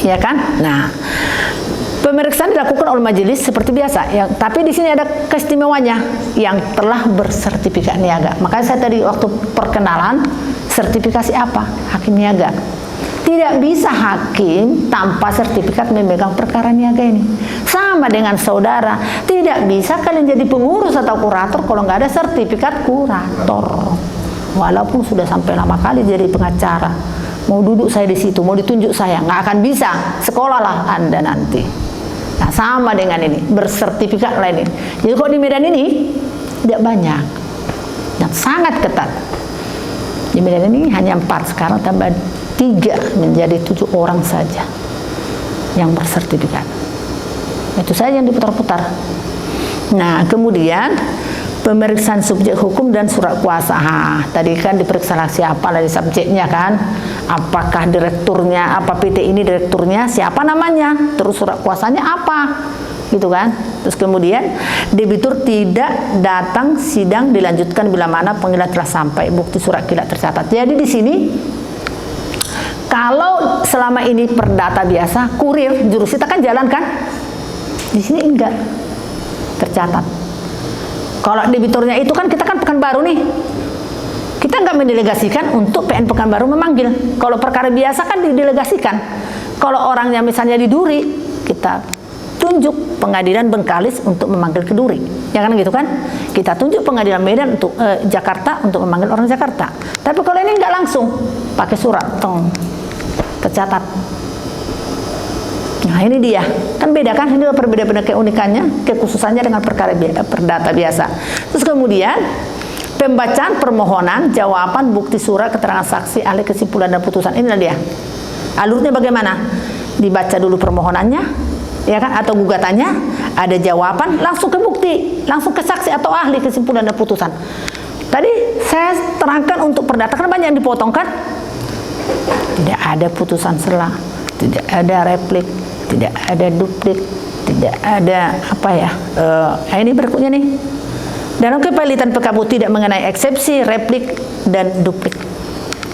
ya kan? Nah pemeriksaan dilakukan oleh majelis seperti biasa, ya, tapi di sini ada keistimewanya yang telah bersertifikat niaga. Makanya saya tadi waktu perkenalan sertifikasi apa? Hakim niaga. Tidak bisa hakim tanpa sertifikat memegang perkara niaga ini. Sama dengan saudara, tidak bisa kalian jadi pengurus atau kurator kalau nggak ada sertifikat kurator. Walaupun sudah sampai lama kali jadi pengacara, mau duduk saya di situ, mau ditunjuk saya, nggak akan bisa. Sekolahlah Anda nanti. Nah sama dengan ini, bersertifikat lain ini. Jadi kalau di Medan ini tidak banyak dan sangat ketat. Di Medan ini hanya 4, sekarang tambah 3 menjadi 7 orang saja yang bersertifikat. Itu saja yang diputar-putar. Nah kemudian pemeriksaan subjek hukum dan surat kuasa. Tadi kan diperiksa siapa dari subjeknya kan, apakah direkturnya, apa PT ini direkturnya, siapa namanya, terus surat kuasanya apa, gitu kan. Terus kemudian debitur tidak datang sidang dilanjutkan bila mana pengkilat telah sampai, bukti surat kilat tercatat. Jadi di sini kalau selama ini perdata biasa, kurir, jurusita kan jalan kan, di sini enggak tercatat. Kalau debiturnya itu kan kita kan Pekanbaru nih, kita nggak mendelegasikan untuk PN Pekanbaru memanggil. Kalau perkara biasa kan didelegasikan. Kalau orangnya misalnya di Duri, kita tunjuk pengadilan Bengkalis untuk memanggil ke Duri, ya kan gitu kan? Kita tunjuk pengadilan Medan untuk Jakarta untuk memanggil orang Jakarta. Tapi kalau ini nggak langsung, pakai surat, tong, tercatat. Nah ini dia, kan beda kan, ini berbeda-beda keunikannya, kekhususannya dengan perkara perdata biasa. Terus kemudian pembacaan permohonan, jawaban, bukti surat, keterangan saksi, ahli kesimpulan dan putusan. Inilah dia. Alurnya bagaimana? Dibaca dulu permohonannya, ya kan, atau gugatannya, ada jawaban, langsung ke bukti, langsung ke saksi atau ahli kesimpulan dan putusan. Tadi saya terangkan untuk perdata kan banyak yang dipotong kan? Tidak ada putusan sela, tidak ada replik, tidak ada duplik, tidak ada apa ya, ini berikutnya nih. Dalam kepailitan PKPU tidak mengenai eksepsi, replik, dan duplik.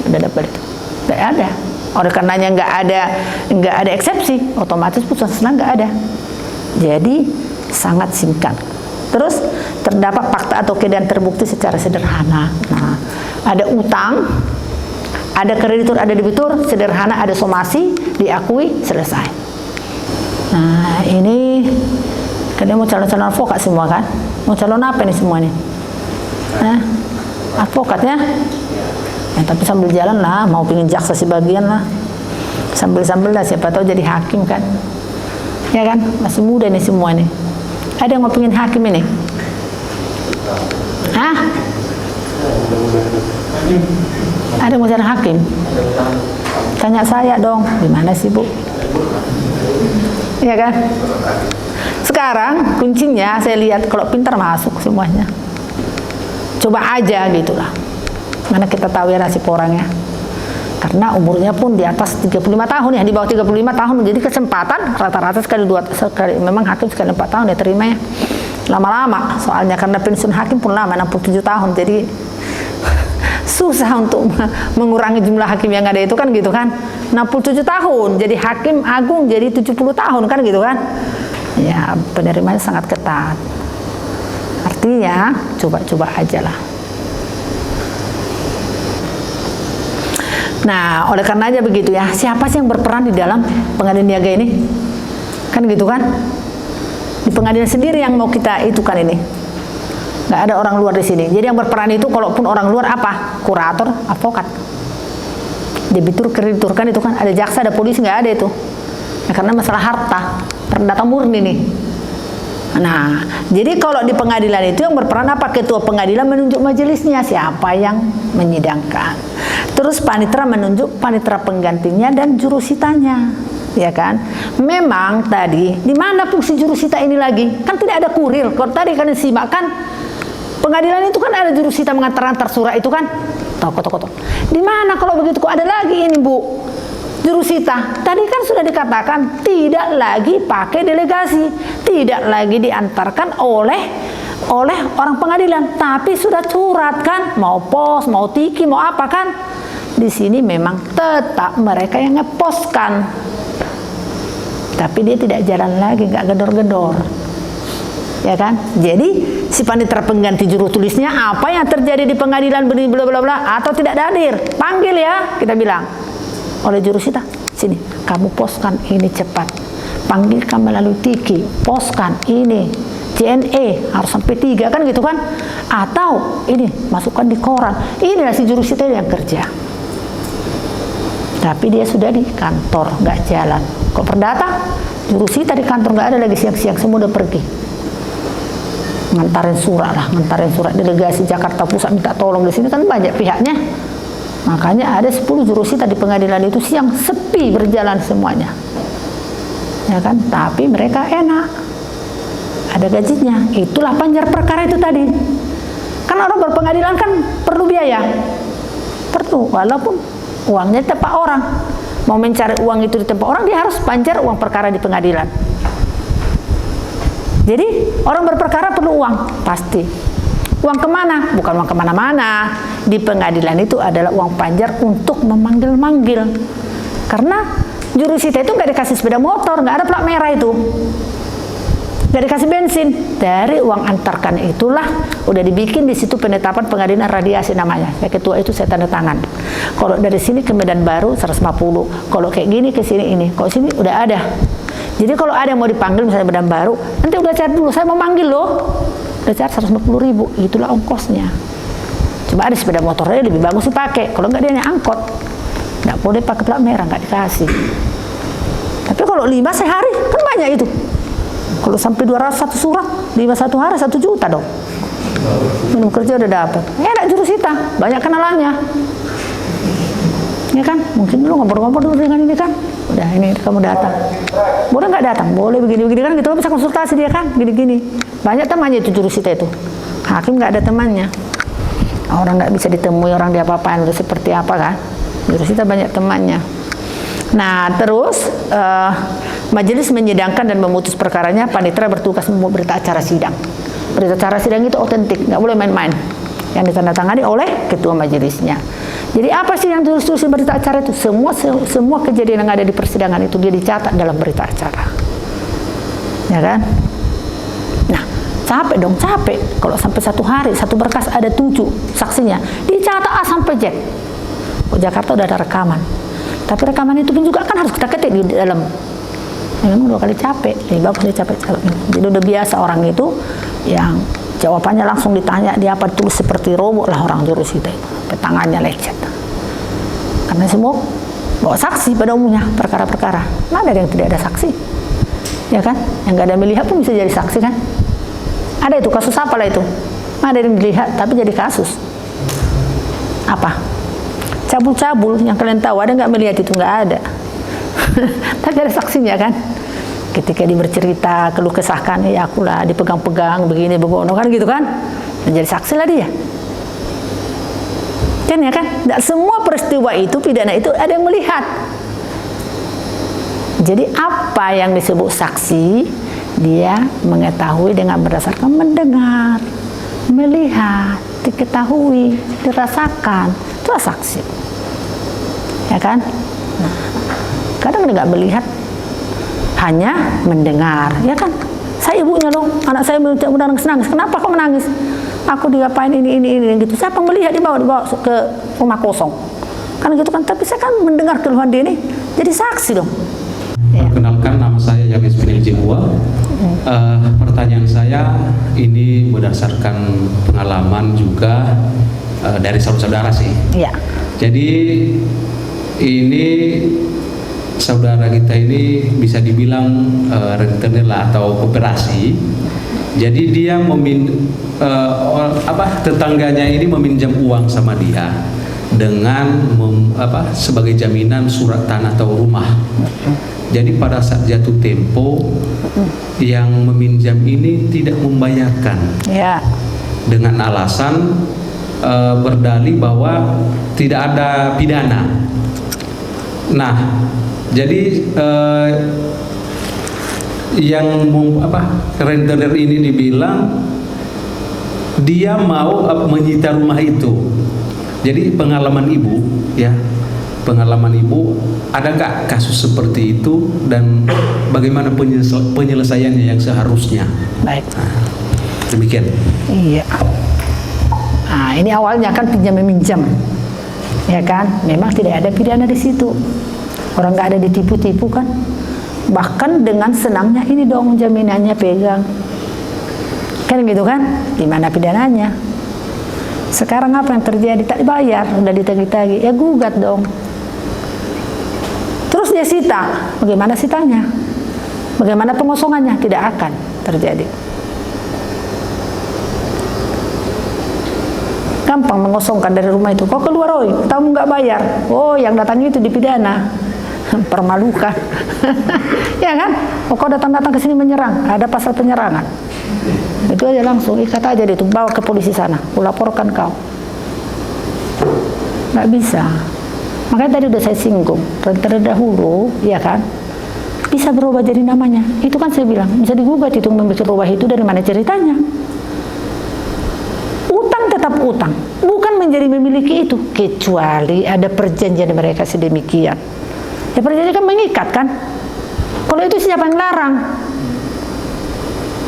Udah dapat itu? Tidak ada. Oleh karenanya nggak ada eksepsi, otomatis putusan sela nggak ada. Jadi sangat singkat. Terus terdapat fakta atau keadaan terbukti secara sederhana. Nah, ada utang, ada kreditur, ada debitur, sederhana, ada somasi, diakui, selesai. Nah, ini kan dia mau calon-calon advokat semua kan? Mau calon apa nih semua nih? Nah, advokatnya. Ya, tapi sambil jalan lah, mau pingin jaksa sebagian lah. Sambil-sambil lah, siapa tahu jadi hakim kan? Ya kan? Masih muda nih semua nih. Ada yang mau pingin hakim ini? Hah? Ada yang mau jadi hakim? Tanya saya dong, gimana sih Bu? Ya kan? Sekarang kuncinya saya lihat kalau pintar masuk semuanya. Coba aja gitulah. Mana kita tahu ya nasib orangnya. Karena umurnya pun di atas 35 tahun ya, di bawah 35 tahun menjadi kesempatan rata-rata sekali memang hakim sekali 4 tahun ya terima ya. Lama-lama soalnya karena pensiun hakim pun lama 67 tahun. Jadi susah untuk mengurangi jumlah hakim yang ada itu kan gitu kan. 67 tahun jadi hakim agung jadi 70 tahun kan gitu kan. Ya penerimaannya sangat ketat. Artinya coba-coba aja lah. Nah, oleh karenanya begitu ya. Siapa sih yang berperan di dalam pengadilan niaga ini? Kan gitu kan? Di pengadilan sendiri yang mau kita itu kan ini. Nggak ada orang luar di sini. Jadi yang berperan itu kalaupun orang luar apa? Kurator, advokat. Debitur, kreditur kan itu kan. Ada jaksa, ada polisi, nggak ada itu. Ya, karena masalah harta, perdata murni nih. Nah, jadi kalau di pengadilan itu yang berperan apa? Ketua pengadilan menunjuk majelisnya, siapa yang menyidangkan. Terus panitera menunjuk panitera penggantinya dan jurusitanya, ya kan? Memang tadi di mana fungsi jurusita ini lagi? Kan tidak ada kurir. Kalau tadi kan disimak kan pengadilan itu kan ada jurusita mengantar surat itu kan? Toko. Di mana kalau begitu kok ada lagi ini Bu? Jurusita tadi kan sudah dikatakan tidak lagi pakai delegasi, tidak lagi diantarkan oleh orang pengadilan, tapi sudah surat kan, mau pos, mau tiki, mau apa kan? Di sini memang tetap mereka yang ngeposkan, tapi dia tidak jalan lagi, nggak gedor-gedor, ya kan? Jadi si panitera pengganti juru tulisnya apa yang terjadi di pengadilan bla bla bla atau tidak hadir, panggil ya, kita bilang oleh jurusita, sini kamu poskan ini cepat, panggilkan melalui tiki, poskan ini JNE harus sampai 3 kan gitu kan, atau ini masukkan di koran. Inilah si jurusita yang kerja, tapi dia sudah di kantor nggak jalan. Kok perdata jurusita di kantor nggak ada lagi, siang-siang semua udah pergi ngantarin surat delegasi Jakarta Pusat minta tolong. Di sini kan banyak pihaknya. Makanya ada 10 jurusita di pengadilan itu siang sepi berjalan semuanya, ya kan? Tapi mereka enak, ada gajinya. Itulah panjar perkara itu tadi. Kan orang berpengadilan kan perlu biaya, perlu, walaupun uangnya di tempat orang. Mau mencari uang itu di tempat orang, dia harus panjar uang perkara di pengadilan. Jadi orang berperkara perlu uang pasti. Uang kemana? Bukan uang kemana-mana. Di pengadilan itu adalah uang panjar untuk memanggil-manggil. Karena jurusita itu nggak dikasih sepeda motor, nggak ada plat merah itu, nggak dikasih bensin. Dari uang antarkan itulah udah dibikin di situ penetapan pengadilan radiasi namanya. Ya, ketua itu saya tanda tangan. Kalau dari sini ke Medan Baru 150. Kalau kayak gini ke sini ini. Kalau sini udah ada. Jadi kalau ada yang mau dipanggil misalnya Medan Baru, nanti udah cari dulu, saya mau manggil loh. Udah cari 150.000, itulah ongkosnya. Coba ada sepeda motornya lebih bagus dipakai. Kalau enggak dia hanya angkot, nggak boleh pakai plat merah, nggak dikasih. Tapi kalau 5 sehari kan banyak itu. Kalau sampai 200 satu surat, 5 satu hari 1 juta dong. Minum kerja udah dapat. Enak jurusita, banyak kenalannya. Ya kan? Mungkin dulu ngobrol-ngobrol dulu dengan ini kan. Udah ini kamu datang. Boleh nggak datang? Boleh begini-begini kan gitu, bisa konsultasi dia kan, gini-gini. Banyak temannya itu jurusita itu. Hakim nggak ada temannya. Orang nggak bisa ditemui, orang dia apa-apain udah seperti apa kan. Jurusita banyak temannya. Nah terus majelis menyidangkan dan memutus perkaranya, panitera bertugas membuat berita acara sidang. Berita acara sidang itu otentik, nggak boleh main-main. Yang ditandatangani oleh ketua majelisnya. Jadi apa sih yang ditulis berita acara itu? Semua kejadian yang ada di persidangan itu dia dicatat dalam berita acara. Ya kan? Nah, capek dong, capek. Kalau sampai 1 hari, 1 berkas ada 7 saksinya, dicatat A sampai Z. Oh, Jakarta udah ada rekaman. Tapi rekaman itu pun juga kan harus kita ketik di dalam memang 2 kali capek, lebih bagus dia capek. Jadi udah biasa orang itu yang jawabannya langsung ditanya, dia apa tulis seperti robot lah orang jurus itu, tangannya lecet. Karena semua bawa saksi pada umumnya perkara-perkara. Mana ada yang tidak ada saksi, ya kan? Yang nggak ada melihat pun bisa jadi saksi kan? Ada itu kasus apa lah itu? Ada yang dilihat tapi jadi kasus. Apa? Cabul-cabul yang kalian tahu, ada nggak melihat itu? Nggak ada. Tapi ada saksinya kan? Ketika dia bercerita, keluh kesahkan, ya akulah dipegang-pegang begini begono kan gitu kan? Menjadi saksi lah dia. Kan ya kan? Tidak semua peristiwa itu pidana itu ada yang melihat. Jadi apa yang disebut saksi? Dia mengetahui dengan berdasarkan mendengar, melihat, diketahui, dirasakan. Itulah saksi. Ya kan? Nah, kadang dia nggak melihat, hanya mendengar, ya kan? Saya ibunya loh, anak saya udah nangis. Kenapa kok menangis? Aku diapain ini gitu. Siapa melihat dibawa ke rumah kosong? Kan gitu kan? Tapi saya kan mendengar keluhan dia ini, jadi saksi dong. Ya. Perkenalkan, nama saya Yamis Pinilji Bua. Pertanyaan saya ini berdasarkan pengalaman juga dari saudara-saudara sih. Iya. Jadi ini saudara kita ini bisa dibilang rentenir lah atau koperasi. Jadi dia tetangganya ini meminjam uang sama dia dengan sebagai jaminan surat tanah atau rumah. Jadi pada saat jatuh tempo yang meminjam ini tidak membayarkan. Ya. Dengan alasan berdalih bahwa tidak ada pidana. Nah, jadi yang rentenir ini dibilang dia mau menyita rumah itu. Jadi pengalaman ibu, ya, ada nggak kasus seperti itu dan bagaimana penyelesaiannya yang seharusnya? Baik. Demikian. Iya. Nah, ini awalnya kan pinjam meminjam, ya kan? Memang tidak ada pidana di situ. Orang nggak ada ditipu-tipu kan? Bahkan dengan senangnya ini dong jaminannya pegang. Kan gitu kan? Di mana pidananya? Sekarang apa yang terjadi? Tak dibayar, udah ditagih-tagih. Ya gugat dong. Terus dia sita. Bagaimana sitanya? Bagaimana pengosongannya? Tidak akan terjadi. Gampang mengosongkan dari rumah itu. Kok keluar, oi? Kamu nggak bayar? Oh, yang datang itu dipidana. Permalukan. Ya kan? Oh, kau datang-datang ke sini menyerang, ada pasal penyerangan. Itu aja langsung ikat aja itu, bawa ke polisi sana, laporkan kau. Nggak bisa. Makanya tadi udah saya singgung, terdahulu, ya kan? Bisa berubah jadi namanya. Itu kan saya bilang, bisa digugat itu membuat rumah itu dari mana ceritanya? Utang tetap utang, bukan menjadi memiliki itu, kecuali ada perjanjian mereka sedemikian. Ya perjanjian kan mengikat kan? Kalau itu siapa yang larang?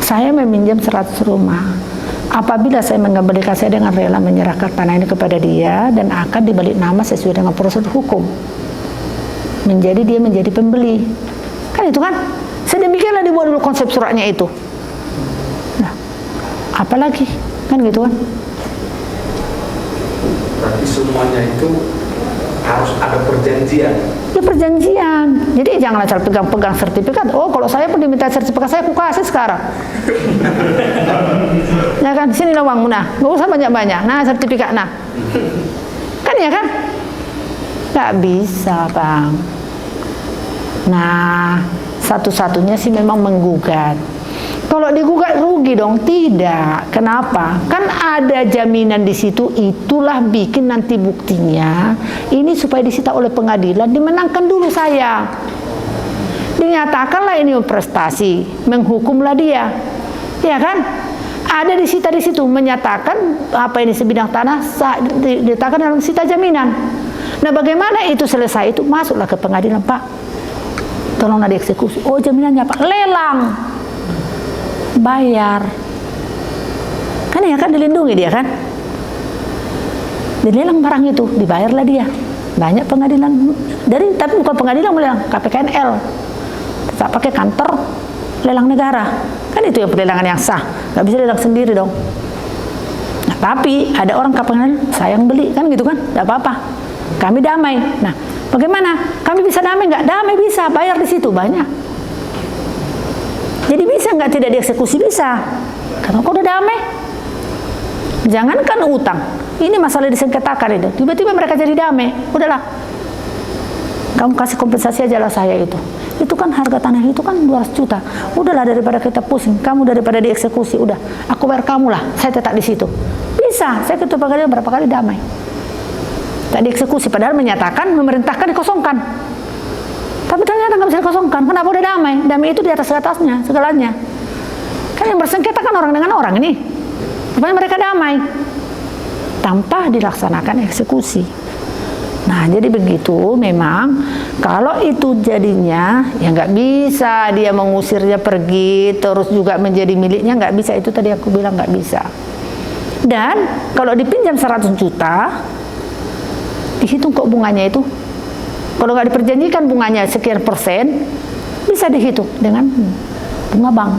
Saya meminjam 100 rumah. Apabila saya mengembalikan, saya dengan rela menyerahkan tanah ini kepada dia dan akan dibalik nama sesuai dengan prosedur hukum. Dia menjadi pembeli. Kan itu kan? Sedemikianlah dibuat dulu konsep suratnya itu. Nah, apalagi? Kan gitu kan? Berarti semuanya itu harus ada perjanjian. Ya perjanjian. Jadi jangan asal pegang-pegang sertifikat. Oh, kalau saya pun diminta sertifikat, saya kasih sekarang. Ya kan, sini lah uangmu, nah, nggak usah banyak-banyak. Nah, sertifikat, nah. Kan ya kan? Nggak bisa, Bang. Nah, satu-satunya sih memang menggugat. Kalau digugat rugi dong? Tidak. Kenapa? Kan ada jaminan di situ, itulah bikin nanti buktinya. Ini supaya disita oleh pengadilan, dimenangkan dulu saya. Dinyatakanlah ini prestasi, menghukumlah dia. Ya kan? Ada disita di situ, menyatakan apa ini sebidang tanah, diletakkan dalam sita jaminan. Nah, bagaimana itu selesai? Itu masuklah ke pengadilan, Pak. Tolonglah dieksekusi. Oh, jaminannya Pak, lelang. Bayar. Kan ya kan, dilindungi dia kan? Dilelang barang itu, dibayarlah dia. Banyak pengadilan tapi bukan pengadilan, melelang KPKNL. tak pakai kantor lelang negara. Kan itu yang pelelangan yang sah, nggak bisa lelang sendiri dong. Nah, tapi ada orang ke pengadilan, saya yang beli, kan gitu kan, nggak apa-apa. Kami damai. Nah, bagaimana? Kami bisa damai nggak? Damai bisa, bayar di situ banyak. Jadi bisa nggak tidak dieksekusi? Bisa. Karena kau udah damai. Jangankan utang, ini masalah disengketakan itu. Tiba-tiba mereka jadi damai, udahlah. Kamu kasih kompensasi aja lah saya itu. Itu kan harga tanah itu kan 200 juta. Udahlah daripada kita pusing, kamu daripada dieksekusi, udah. Aku bayar kamu lah, saya tetap di situ. Bisa, saya ketua pengadilan berapa kali damai. Tak dieksekusi, padahal menyatakan, memerintahkan dikosongkan. Tapi ternyata nggak bisa dikosongkan. Kenapa udah damai? Damai itu di atasnya, segalanya. Kan yang bersengketa kan orang dengan orang ini. Rupanya mereka damai tanpa dilaksanakan eksekusi. Nah, jadi begitu memang kalau itu jadinya ya nggak bisa dia mengusirnya pergi terus juga menjadi miliknya, nggak bisa. Itu tadi aku bilang nggak bisa. Dan kalau dipinjam 100 juta dihitung kok bunganya itu. Kalau nggak diperjanjikan bunganya sekian persen, bisa dihitung dengan bunga bank.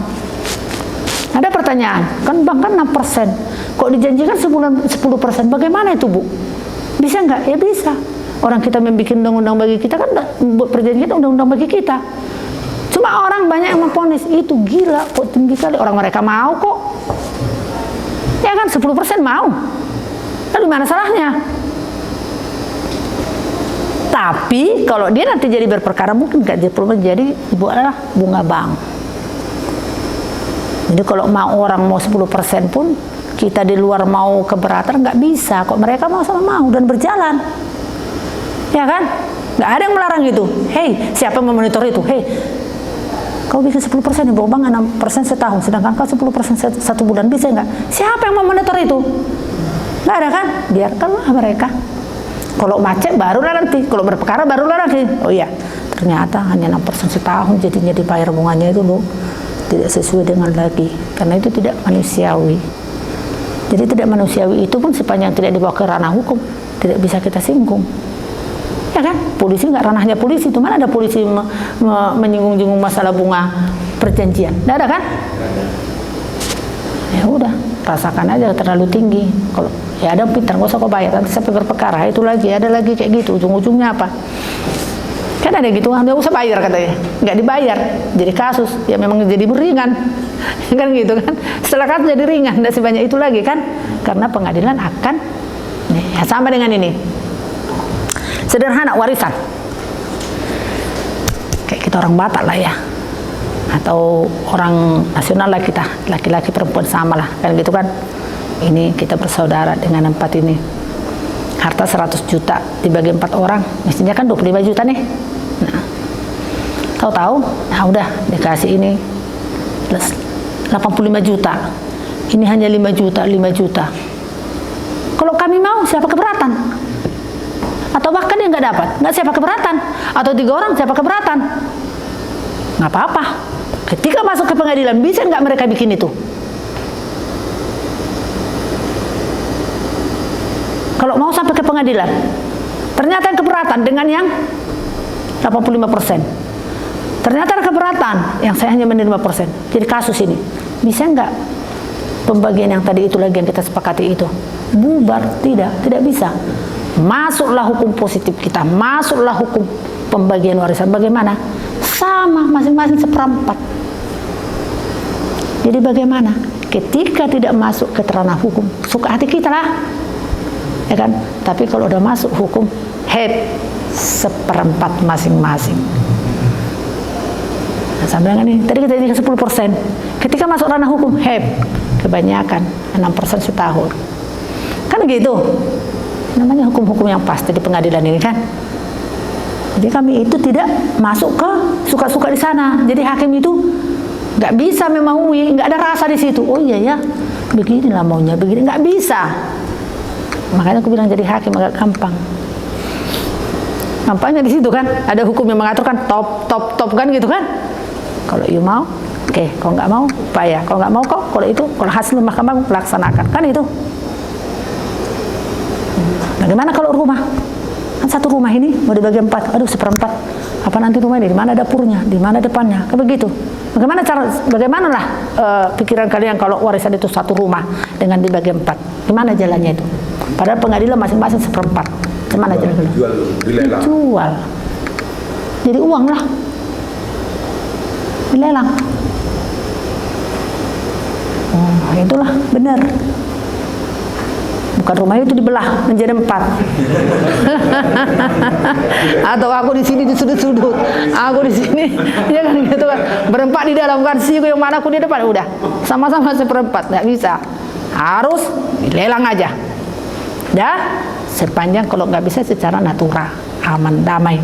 Ada pertanyaan, kan bank kan 6%, kok dijanjikan sebulan 10%, bagaimana itu Bu? Bisa nggak? Ya bisa. Orang kita membuat undang-undang bagi kita kan buat perjanjian undang-undang bagi kita. Cuma orang banyak yang memponis itu gila, kok tinggi kali. Orang mereka mau kok. Ya kan 10% mau. Lalu mana salahnya? Tapi kalau dia nanti jadi berperkara mungkin nggak jadi ibu adalah bunga bank. Jadi kalau mau orang mau 10% pun kita di luar mau keberatan nggak bisa. Kok mereka mau sama mau dan berjalan. Ya kan? Nggak ada yang melarang itu. Hei, siapa yang memonitor itu? Hei, kau bisa 10% ibu bank 6% setahun, sedangkan kau 10% satu bulan, bisa nggak? Siapa yang memonitor itu? Nggak ada kan? Biarkanlah mereka. Kalau macet barulah nanti, kalau berperkara barulah nanti. Oh iya, ternyata hanya 6% setahun, jadinya dibayar bunganya itu loh, tidak sesuai dengan lagi, karena itu tidak manusiawi. Jadi tidak manusiawi itu pun sepanjang tidak dibawa ke ranah hukum, tidak bisa kita singgung. Ya kan? Polisi nggak ranahnya polisi, itu mana ada polisi menyinggung-nyinggung masalah bunga perjanjian? Nggak ada kan? Ya udah, rasakan aja terlalu tinggi. Kalau ya ada pintar, nggak usah kau bayar, nanti sampai berperkara itu lagi, ada lagi kayak gitu, ujung-ujungnya apa? Kan ada gitu, nggak usah bayar katanya, nggak dibayar, jadi kasus, ya memang jadi ringan, kan gitu kan? Setelah kasus jadi ringan, dan sebanyak itu lagi kan? Karena pengadilan akan, nih, ya sama dengan ini, sederhana warisan, kayak kita orang Batak lah ya, atau orang nasional lah kita, laki-laki perempuan sama lah, kan gitu kan? Ini kita bersaudara dengan 4 ini, harta 100 juta dibagi 4 orang, mestinya kan 25 juta nih. Nah, tahu-tahu, nah udah dikasih ini 85 juta, ini hanya 5 juta, 5 juta. Kalau kami mau, siapa keberatan? Atau bahkan dia nggak dapat, nggak siapa keberatan? Atau 3 orang siapa keberatan? Nggak apa-apa. Ketika masuk ke pengadilan, bisa nggak mereka bikin itu? Kalau mau sampai ke pengadilan, ternyata yang keberatan dengan yang 85%. Ternyata ada keberatan, yang saya hanya menerima persen. Jadi kasus ini, bisa nggak pembagian yang tadi itu lagi yang kita sepakati itu? Bubar, tidak bisa. Masuklah hukum positif kita, masuklah hukum pembagian warisan. Bagaimana? Sama, masing-masing seperempat. Jadi bagaimana? Ketika tidak masuk ke ranah hukum, suka hati kita lah. Ya kan? Tapi kalau udah masuk hukum, seperempat masing-masing. Nah, sama dengan ini, tadi kita jadi 10%. Ketika masuk ranah hukum, kebanyakan 6% setahun. Kan gitu. Namanya hukum-hukum yang pasti di pengadilan ini kan. Jadi kami itu tidak masuk ke suka-suka di sana. Jadi hakim itu nggak bisa memaui, nggak ada rasa di situ. Oh iya ya, beginilah maunya, begini, nggak bisa. Makanya aku bilang jadi hakim agak gampang. Nampaknya di situ kan ada hukum yang mengatur kan top kan gitu kan. Kalau you mau, oke. Kalau nggak mau, upaya. Kalau nggak mau kok, kalau hasil mahkamah laksanakan kan itu. Bagaimana kalau rumah? Kan satu rumah ini mau dibagi 4, aduh seperempat. Apa nanti rumah ini, di mana dapurnya, di mana depannya, kayak begitu. Bagaimana lah pikiran kalian kalau warisan itu satu rumah dengan dibagi 4? Gimana jalannya itu? Padahal pengadilan masing-masing seperempat. Gimana jalannya? Dijual. Jadi uang lah. Dilelang. Itulah benar. Bukan rumah itu dibelah menjadi 4. Atau aku di sini di sudut-sudut, aku di sini, ya kan gitu kan. Berempat di dalam kan, si yang mana aku di depan, udah sama-sama seperempat, nggak bisa. Harus dilelang aja. Dah, sepanjang kalau nggak bisa secara natural, aman, damai,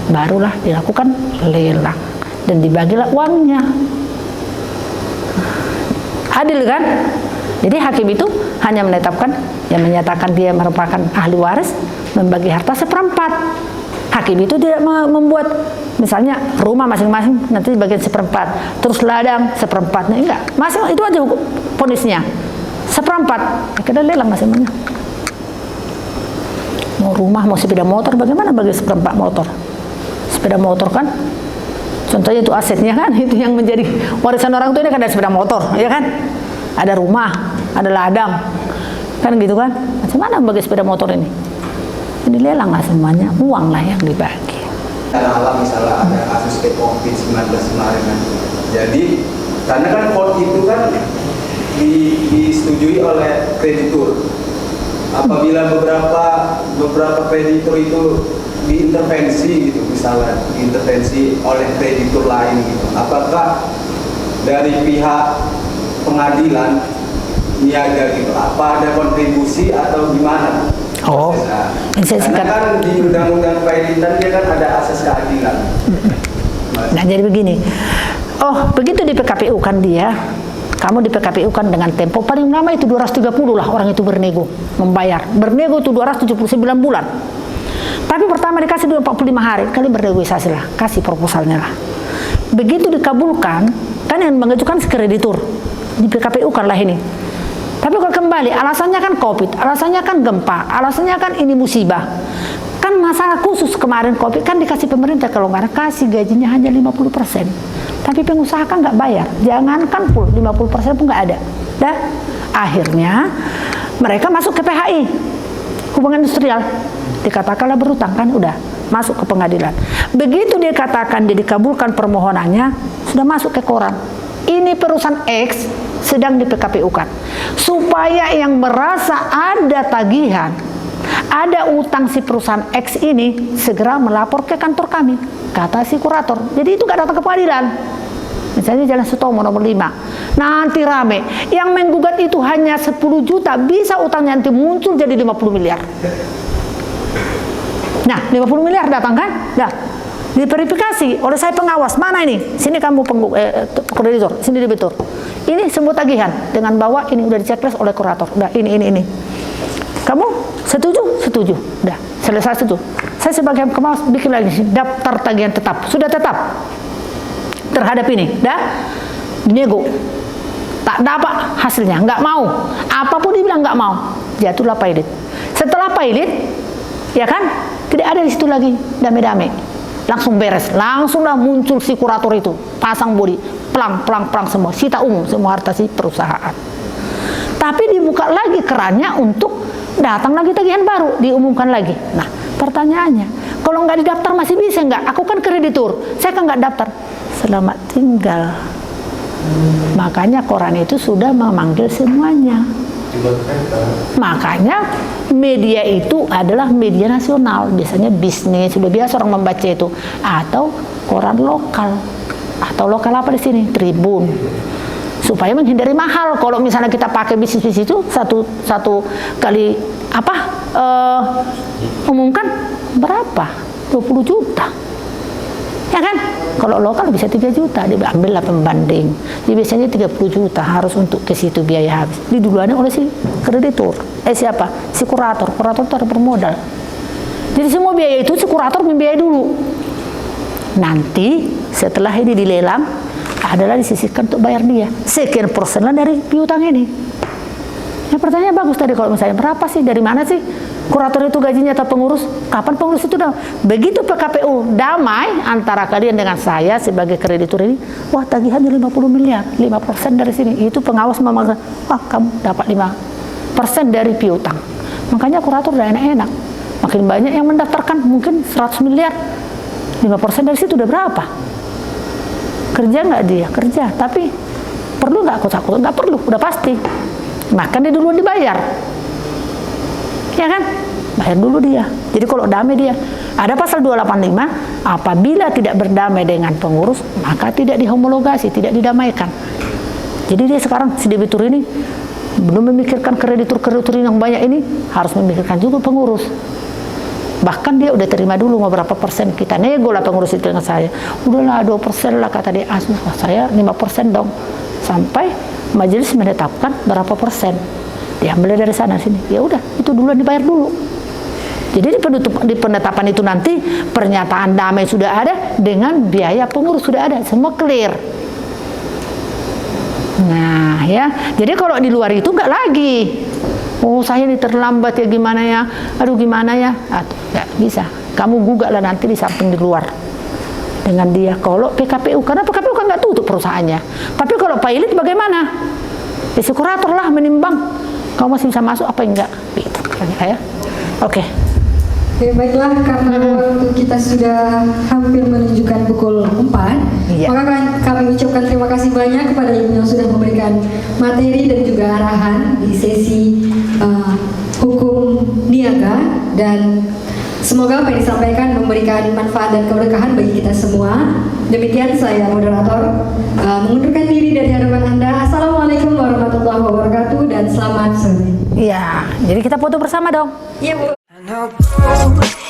barulah dilakukan lelang dan dibagilah uangnya. Adil kan? Jadi hakim itu hanya menetapkan yang menyatakan dia merupakan ahli waris, membagi harta seperempat. Hakim itu tidak membuat misalnya rumah masing-masing nanti bagian seperempat, terus ladang seperempatnya, enggak. Masing itu aja ponisnya. Seperempat, kita lelang masing-masing. Mau rumah, mau sepeda motor, bagaimana bagi seperempat motor? Sepeda motor kan, contohnya itu asetnya kan, itu yang menjadi warisan orang tua ini kan ada sepeda motor, ya kan? Ada rumah, ada ladang, kan gitu kan? Macam mana bagi sepeda motor ini? Ini lelang lah semuanya, uang lah yang dibagi. Dalam misalnya ada kasus COVID-19 kemarin kan, jadi karena kan vote itu kan disetujui oleh kreditur. Apabila beberapa kreditur itu diintervensi gitu, misalnya diintervensi oleh kreditur lain gitu, apakah dari pihak pengadilan niaga gitu, apa ada kontribusi atau gimana? Oh, karena kan di undang-undang kreditan dia kan ada asas keadilan. Nah jadi begini, oh begitu di PKPU kan dia, kamu di PKPU kan dengan tempo paling lama itu 230 lah orang itu bernego membayar, bernego itu 279 bulan. Tapi pertama dikasih 45 hari, kali bernegosiasi lah, kasih proposalnya lah. Begitu dikabulkan, kan yang mengajukan kreditur di PKPU kan lah ini. Tapi kalau kembali, alasannya kan COVID, alasannya kan gempa, alasannya kan ini musibah. Kan masalah khusus kemarin COVID kan dikasih pemerintah kelonggaran, kasih gajinya hanya 50%. Tapi pengusaha kan nggak bayar, jangankan full, 50% pun nggak ada. Dah, akhirnya mereka masuk ke PHI, hubungan industrial, dikatakanlah berutang kan, udah masuk ke pengadilan. Begitu dia katakan dia dikabulkan permohonannya, sudah masuk ke koran. Ini perusahaan X sedang di PKPU kan, supaya yang merasa ada tagihan, ada utang si perusahaan X ini segera melapor ke kantor kami, kata si kurator. Jadi itu gak datang ke pengadilan. Misalnya Jalan Sutomo nomor 5, nanti rame. Yang menggugat itu hanya 10 juta, bisa utangnya nanti muncul jadi 50 miliar. Nah, 50 miliar datang kan? Dah. Diverifikasi oleh saya pengawas, mana ini? Sini kamu kreditor, sini debitur. Ini semua tagihan dengan bawa ini udah dicekles oleh kurator. Udah ini. Kamu setuju? Setuju. Udah, selesai setuju. Saya sebagai pengawas bikin lagi daftar tagihan tetap. Sudah tetap terhadap ini. Dah, nego. Tak dapat hasilnya, nggak mau. Apapun dibilang nggak mau. Jatuhlah pilot. Setelah pilot, ya kan? Tidak ada di situ lagi dame-dame. Langsung beres, langsunglah muncul si kurator itu, pasang bodi, plang semua, sita umum semua harta si perusahaan. Tapi dibuka lagi kerannya untuk datang lagi tagihan baru, diumumkan lagi. Nah, pertanyaannya, kalau nggak didaftar masih bisa nggak? Aku kan kreditur, saya kan nggak daftar. Selamat tinggal. Makanya koran itu sudah memanggil semuanya. Makanya media itu adalah media nasional, biasanya bisnis, sudah biasa orang membaca itu, atau koran lokal, atau lokal apa di sini, Tribun, supaya menghindari mahal. Kalau misalnya kita pakai bisnis itu satu kali umumkan berapa? 20 juta. Ya kan? Kalau lokal bisa 3 juta, diambillah pembanding. Jadi biasanya 30 juta harus untuk ke situ biaya habis. Diduluannya oleh si kreditur. Siapa? Si kurator. Kurator itu ada bermodal. Jadi semua biaya itu si kurator membiayai dulu. Nanti setelah ini dilelang, adalah disisihkan untuk bayar dia. Sekian persen lah dari piutang ini. Ya pertanyaan bagus tadi, kalau misalnya berapa sih, dari mana sih kurator itu gajinya atau pengurus? Kapan pengurus itu dah? Begitu PKPU damai antara kalian dengan saya sebagai kreditur ini, wah tagihannya 50 miliar, 5% dari sini. Itu pengawas memegang, wah kamu dapat 5% dari piutang. Makanya kurator udah enak-enak. Makin banyak yang mendaftarkan, mungkin 100 miliar, 5% dari situ udah berapa? Kerja nggak dia? Kerja, tapi perlu nggak akut-akut? Nggak perlu, udah pasti. Makan dia duluan dibayar, ya kan? Bayar dulu dia. Jadi kalau damai dia, ada pasal 285, apabila tidak berdamai dengan pengurus, maka tidak dihomologasi, tidak didamaikan. Jadi dia sekarang si debitur ini belum memikirkan kreditur-kreditur yang banyak ini, harus memikirkan juga pengurus. Bahkan dia udah terima dulu mau berapa persen, kita nego lah pengurus itu dengan saya. Udahlah 2% lah kata dia, saya 5% dong. Sampai majelis menetapkan berapa persen, diambil dari sana sini, ya udah itu duluan dibayar dulu. Jadi di penetapan itu nanti pernyataan damai sudah ada, dengan biaya pengurus sudah ada, semua clear. Nah ya, jadi kalau di luar itu nggak lagi, oh saya ini terlambat ya gimana ya, aduh gimana ya, nggak bisa. Kamu gugat lah nanti di samping di luar dengan dia. Kalau PKPU, karena PKPU kan nggak tutup perusahaannya. Tapi kalau pilot bagaimana? Si kurator lah menimbang, kamu masih bisa masuk apa enggak? Gitu ya. Oke. Oke, baiklah, karena waktu kita sudah hampir menunjukkan pukul 4, Iya. maka kami ucapkan terima kasih banyak kepada Ibu yang sudah memberikan materi dan juga arahan di sesi hukum niaga, dan semoga apa yang disampaikan memberikan manfaat dan keberkahan bagi kita semua. Demikian saya moderator mengundurkan diri dari hadapan Anda. Assalamualaikum warahmatullahi wabarakatuh dan selamat sore. Iya, jadi kita foto bersama dong. Iya, Bu. I know